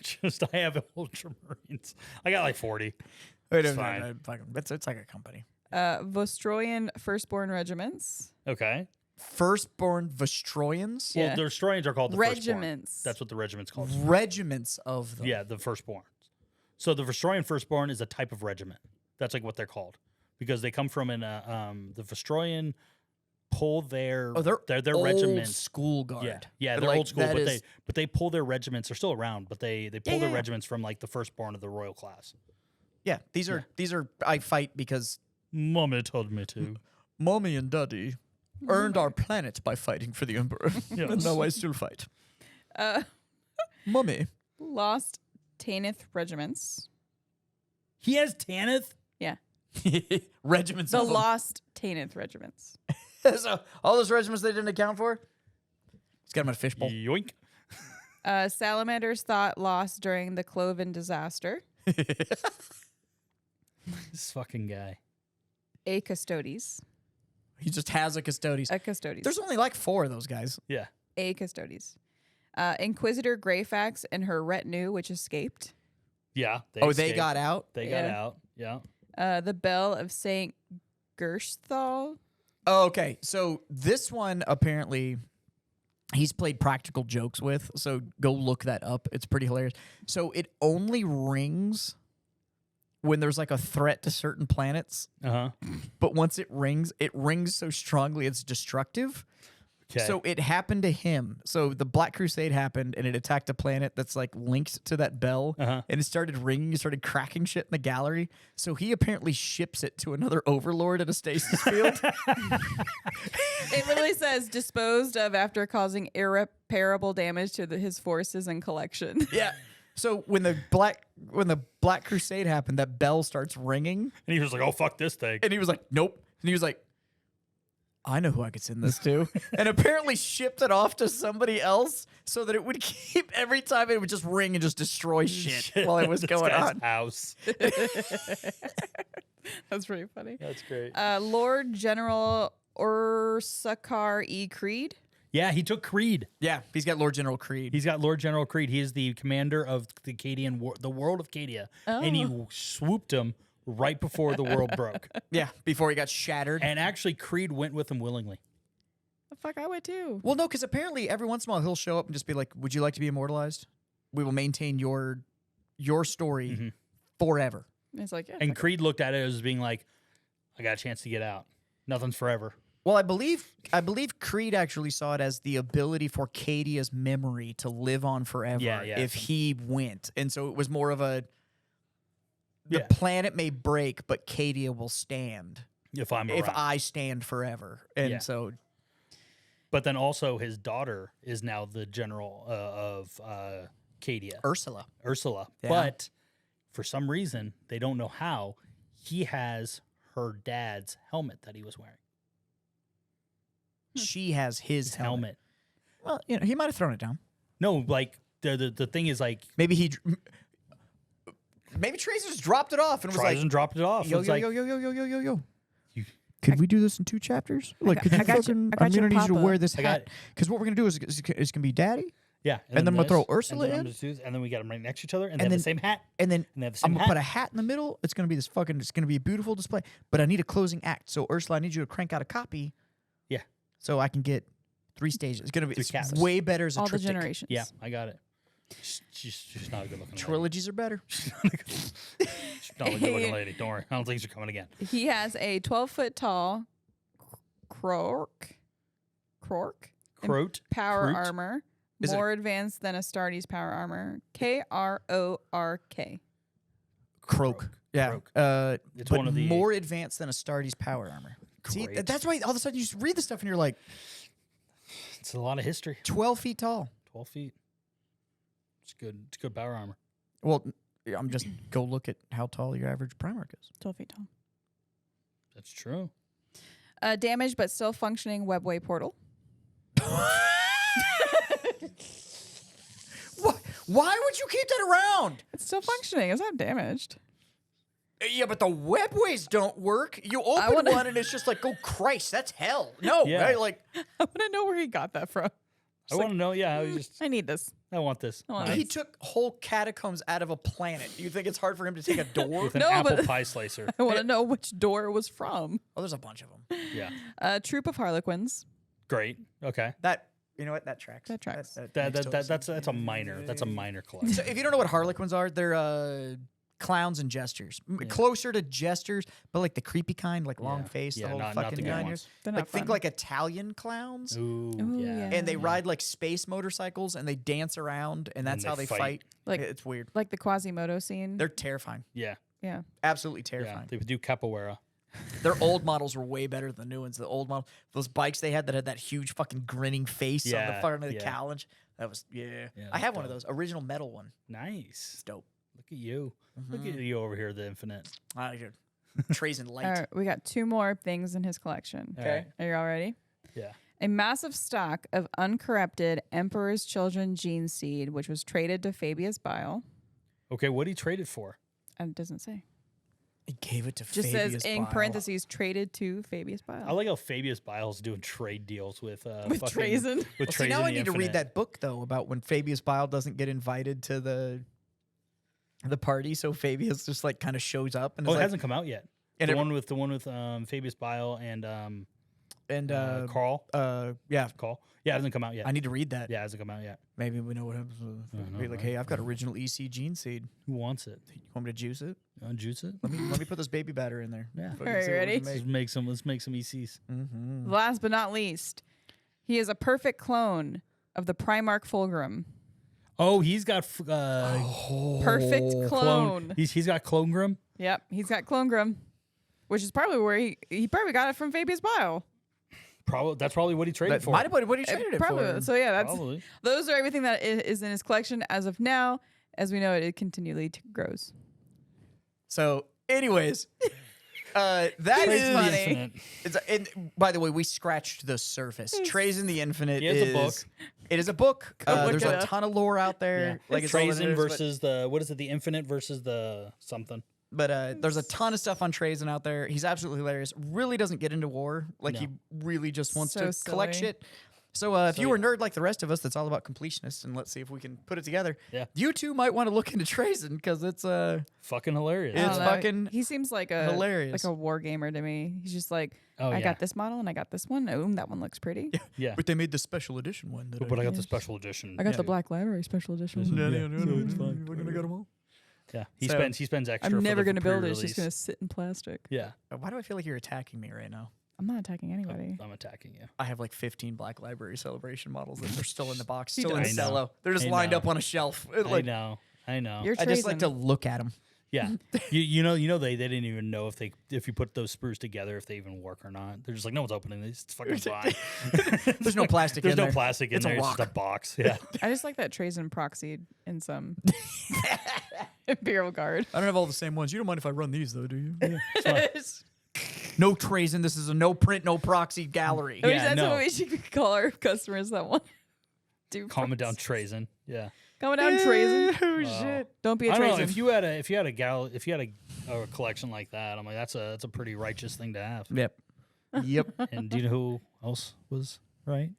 S3: Just I have Ultramarines. I got like 40.
S2: Wait,
S3: It's
S2: no,
S3: fine.
S2: no, fuck 'em. It's like a company.
S4: Vostroyan Firstborn regiments.
S3: Okay.
S2: Firstborn Vostroyans,
S3: Well,
S4: Yeah.
S3: the Australians are called the Firstborn.
S4: Regiments.
S3: That's what the regiment's called.
S2: regiments of them.
S3: Yeah, the Firstborn. So the Vostroyan Firstborn is a type of regiment. That's like what they're called because they come from the Vostroyan pull their
S2: Oh, they're
S3: their
S2: old
S3: regiments.
S2: school guard.
S3: Yeah,
S2: But,
S3: they're
S2: like,
S3: old school,
S2: that
S3: but
S2: is-
S3: they pull their regiments. They're still around, but they pull their
S2: yeah.
S3: regiments from like the Firstborn of the royal class.
S2: Yeah, these are I fight because
S3: Mommy told me to.
S2: Mommy and Daddy earned our planet by fighting for the Emperor.
S3: Yes.
S2: And now I still fight.
S4: Uh,
S2: Mommy.
S4: Lost Tanith regiments.
S3: He has Tanith.
S4: Yeah.
S2: Regiments
S4: The
S2: of them.
S4: Lost Tanith regiments.
S2: So all those regiments they didn't account for? He's got them in a fishbowl.
S3: Yoink.
S4: Salamanders thought lost during the Cloven disaster.
S3: This fucking guy.
S4: A Custodes.
S2: He just has a Custodes.
S4: A Custodes.
S2: There's only like 4 of those guys.
S3: Yeah.
S4: A Custodes. Inquisitor Greyfax and her retinue, which escaped.
S3: Yeah.
S2: They
S3: escaped.
S2: got out?
S3: They got
S4: Yeah.
S3: out. Yeah.
S4: The Bell of Saint Gershthal.
S2: Oh, okay. So this one apparently he's played practical jokes with. So go look that up. It's pretty hilarious. So it only rings when there's like a threat to certain planets.
S3: Uh-huh.
S2: But once it rings so strongly it's destructive.
S3: Okay.
S2: So it happened to him. So the Black Crusade happened and it attacked a planet that's like linked to that bell.
S3: Uh-huh.
S2: And it started ringing, it started cracking shit in the gallery. So he apparently ships it to another overlord at a stasis field.
S4: It literally says disposed of after causing irreparable damage to his forces and collection.
S2: Yeah. So when the Black Crusade happened, that bell starts ringing,
S3: and he was like, "Oh fuck this thing."
S2: and he was like, "Nope." And he was like, "I know who I could send this to," and apparently shipped it off to somebody else so that it would keep every time it would just ring and just destroy shit while it was
S3: This
S2: going
S3: guy's
S2: on.
S3: house.
S4: That's pretty funny.
S3: That's great.
S4: Lord General Ursakar E. Creed.
S3: Yeah, he took Creed.
S2: Yeah, he's got Lord General Creed.
S3: He's got Lord General Creed. He is the commander of the the world of Cadia, and he swooped him right before the world broke.
S2: Yeah, before he got shattered.
S3: And actually, Creed went with him willingly.
S4: The fuck, I would too.
S2: Well, no, because apparently every once in a while he'll show up and just be like, "Would you like to be immortalized? We will maintain your story forever."
S4: And it's like, yeah,
S3: And Creed looked at it as being like, "I got a chance to get out. Nothing's forever."
S2: Well, I believe Creed actually saw it as the ability for Cadia's memory to live on forever if he went. And so it was more of a the planet may break, but Cadia will stand.
S3: If
S2: I stand forever. And so
S3: but then also his daughter is now the general of Cadia.
S2: Ursula.
S3: Yeah. But for some reason, they don't know how, he has her dad's helmet that he was wearing.
S2: She has his helmet. Well, he might have thrown it down.
S3: No, like the thing is like
S2: maybe Tracer just dropped it off and was like,
S3: dropped it off.
S2: Yo. Could we do this in 2 chapters? Like, could you fucking? I'm gonna need you to wear this hat because what we're gonna do is it's gonna be Daddy.
S3: Yeah,
S2: and then we'll throw Ursula in,
S3: and then we got them right next to each other, and they have the same hat.
S2: And then
S3: they have the same
S2: I'm gonna put a hat in the middle. It's gonna be it's gonna be a beautiful display. But I need a closing act. So Ursula, I need you to crank out a copy.
S3: Yeah.
S2: So I can get 3 stages. It's gonna be way better as a
S4: all
S2: triptych.
S4: the generations.
S3: Yeah, I got it. She's not a good looking.
S2: Trilogies are better.
S3: She's not a good looking lady. Don't worry. I don't think she's coming again.
S4: He has a 12-foot tall Croak power armor, more advanced than Astartes power armor. Krork.
S2: Croak. Yeah.
S3: Croak. It's
S2: but
S3: one of the
S2: more advanced than Astartes power armor. See, that's why all of a sudden you just read the stuff and you're like,
S3: it's a lot of history.
S2: 12 feet tall.
S3: 12 feet. It's good. It's good power armor.
S2: Well, I'm just go look at how tall your average Primarch is.
S4: 12 feet tall.
S3: That's true.
S4: Damaged but still functioning webway portal.
S2: Why would you keep that around?
S4: It's still functioning. It's not damaged.
S2: Yeah, but the webways don't work. You open one and it's just like, oh Christ, that's hell. No, right? Like
S4: I want to know where he got that from.
S3: I want to know. Yeah,
S4: I need this.
S3: I want this.
S2: He took whole catacombs out of a planet. You think it's hard for him to take a door?
S3: With an apple pie slicer.
S4: I want to know which door it was from.
S2: Oh, there's a bunch of them.
S3: Yeah.
S4: Troop of Harlequins.
S3: Great. Okay.
S2: You know what? That tracks.
S4: That tracks.
S3: That's a minor. That's a minor collection.
S2: So if you don't know what Harlequins are, they're clowns and jesters. Closer to jesters, but like the creepy kind, like long face, the whole fucking nine. Like think like Italian clowns.
S3: Ooh, yeah.
S2: And they ride like space motorcycles and they dance around and that's how they fight.
S4: Like
S2: it's weird.
S4: Like the Quasimodo scene.
S2: They're terrifying.
S3: Yeah.
S4: Yeah.
S2: Absolutely terrifying.
S3: They would do capoeira.
S2: Their old models were way better than the new ones. The old model, those bikes they had that had that huge fucking grinning face on the front of the cowlish. That was I have one of those original metal one.
S3: Nice.
S2: It's dope.
S3: Look at you. Look at you over here, the Infinite.
S2: Trays and light.
S4: All right, we got 2 more things in his collection.
S3: Okay.
S4: Are you all ready?
S3: Yeah.
S4: A massive stock of uncorrupted Emperor's Children gene seed, which was traded to Fabius Bile.
S3: Okay, what did he trade it for?
S4: And it doesn't say.
S2: He gave it to
S4: Just
S2: Fabius
S4: says in
S2: Bile.
S4: parentheses traded to Fabius Bile.
S3: I like how Fabius Bile's doing trade deals with
S4: Trazen.
S3: With
S2: See, now I need to read that book though about when Fabius Bile doesn't get invited to the party, so Fabius just like kind of shows up and
S3: it hasn't come out yet.
S2: And
S3: the one with Fabius Bile and Carl.
S2: Carl.
S3: Yeah, it hasn't come out yet.
S2: I need to read that.
S3: Yeah, it hasn't come out yet.
S2: Maybe we know what happens. Be like, hey, I've got original EC gene seed.
S3: Who wants it?
S2: You want me to juice it?
S3: Juice it?
S2: Let me put this baby batter in there.
S3: Yeah.
S4: All right, ready?
S3: Let's make some ECs.
S2: Mm-hmm.
S4: Last but not least, he is a perfect clone of the Primarch Fulgrim.
S3: Oh, he's got
S4: Perfect clone.
S3: He's got Clongrim.
S4: Yep, he's got Clongrim, which is probably where he probably got it from Fabius Bile.
S3: That's probably what he traded for.
S2: Might have what he traded it for.
S4: So yeah,
S3: Probably.
S4: those are everything that is in his collection as of now. As we know, it continually grows.
S2: So, anyways, that is
S4: funny.
S2: And by the way, we scratched the surface. Trays in the Infinite
S3: is a book.
S2: It is a book.
S4: look
S2: There's
S4: it
S2: a
S4: up.
S2: ton of lore out there.
S3: Yeah.
S2: Like it's all it
S3: Trazen
S2: is,
S3: versus the Infinite versus the something.
S2: But there's a ton of stuff on Trazen out there. He's absolutely hilarious. Really doesn't get into war. Like he really just wants to collect shit. So if you were a nerd like the rest of us, that's all about completionists, and let's see if we can put it together.
S3: Yeah.
S2: You two might want to look into Trazen because it's
S3: fucking hilarious.
S2: It's fucking
S4: He seems like a
S2: hilarious.
S4: like a war gamer to me. He's just like,
S3: Oh,
S4: I
S3: yeah.
S4: got this model and I got this one. Oh, that one looks pretty.
S3: Yeah.
S2: But they made the special edition one.
S3: But I got the special edition.
S4: I got the Black Library special edition.
S2: No,
S3: it's fine.
S2: We're gonna get them all.
S3: Yeah. He
S2: So-
S3: spends extra.
S4: I'm never
S3: going
S4: gonna build it. It's just gonna sit in plastic.
S3: Yeah.
S2: Why do I feel like you're attacking me right now?
S4: I'm not attacking anybody.
S3: I'm attacking you.
S2: I have like 15 Black Library Celebration models that are still in the box,
S4: He
S2: still in
S4: does.
S3: I know.
S2: cello. They're just
S3: I
S2: lined
S3: know.
S2: up on a shelf. It,
S3: I
S2: like,
S3: know.
S4: You're
S2: I just like to
S4: Trazen.
S2: look at them.
S3: Yeah, you know they didn't even know if you put those sprues together if they even work or not. They're just like, no one's opening these. It's fucking fine.
S2: There's no plastic
S3: There's
S2: in
S3: no
S2: there.
S3: plastic in
S2: It's a
S3: there. It's just a
S2: rock.
S3: box. Yeah.
S4: I just like that Trazen proxied in some Imperial Guard.
S2: I don't have all the same ones. You don't mind if I run these though, do you? No Trazen. This is a no print, no proxy gallery.
S4: I wish
S3: Yeah,
S4: that's
S3: no.
S4: what we should call our customers that want. Do
S3: Calm down, Trazen. Yeah.
S4: Calm down, Trazen.
S2: Oh shit.
S4: Don't be a
S3: I don't know
S4: Trazen.
S3: if you had a collection like that. I'm like that's a pretty righteous thing to have.
S2: Yep. Yep.
S3: And do you know who else was right?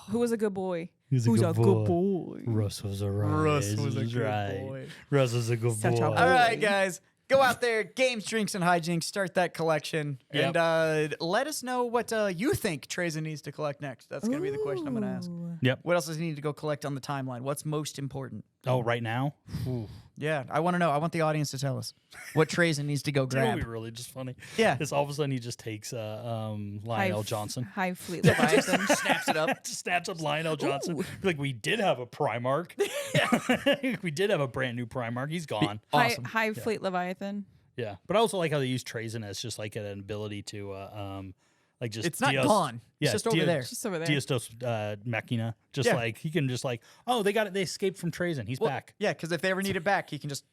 S4: Who was a good boy?
S3: Who's
S4: Who's a good boy?
S3: Russ was a right.
S2: Russ was a good
S3: right.
S2: boy.
S3: Russ was a good
S4: Such a
S3: boy.
S4: boy.
S2: All right, guys. Go out there, games, drinks, and hijinks. Start that collection,
S3: Yep.
S2: and let us know what you think Trazen needs to collect next. That's gonna be the question I'm gonna ask.
S4: Ooh.
S3: Yep.
S2: What else does he need to go collect on the timeline? What's most important?
S3: Oh, right now? Ooh.
S2: Yeah, I want to know. I want the audience to tell us what Trazen needs to go
S3: That would
S2: grab.
S3: be really just funny.
S2: Yeah.
S3: Is all of a sudden he just takes Lionel Johnson.
S4: High Fleet Leviathan.
S2: Snaps it up.
S3: Just snaps up Lionel Johnson.
S4: Ooh.
S3: Like we did have a Primarch. We did have a brand new Primarch. He's gone.
S2: Awesome.
S4: High Fleet Leviathan.
S3: Yeah, but I also like how they use Trazen as just like an ability to like just
S2: It's not
S3: Dios,
S2: gone.
S3: Yeah,
S2: It's just over there.
S4: Just over there.
S3: Diostos Machina. Just
S2: Yeah.
S3: like he can just like, oh, they got it. They escaped from Trazen. He's
S2: Well,
S3: back.
S2: Yeah, because if they ever need it back, he can just.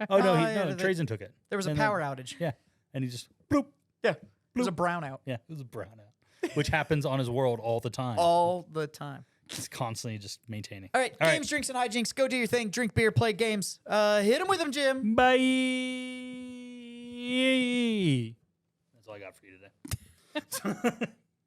S3: Oh no,
S2: yeah,
S3: no, Trazen took it.
S2: There was a
S3: And then-
S2: power outage.
S3: Yeah, and he just bloop.
S2: Yeah, there's a brownout
S3: Yeah, it was a brownout, which happens on his world all the time.
S2: all the time.
S3: He's constantly just maintaining.
S2: All right,
S3: All right.
S2: games, drinks, and hijinks. Go do your thing. Drink beer, play games. Hit him with them, Jim.
S3: Bye. That's all I got for you today.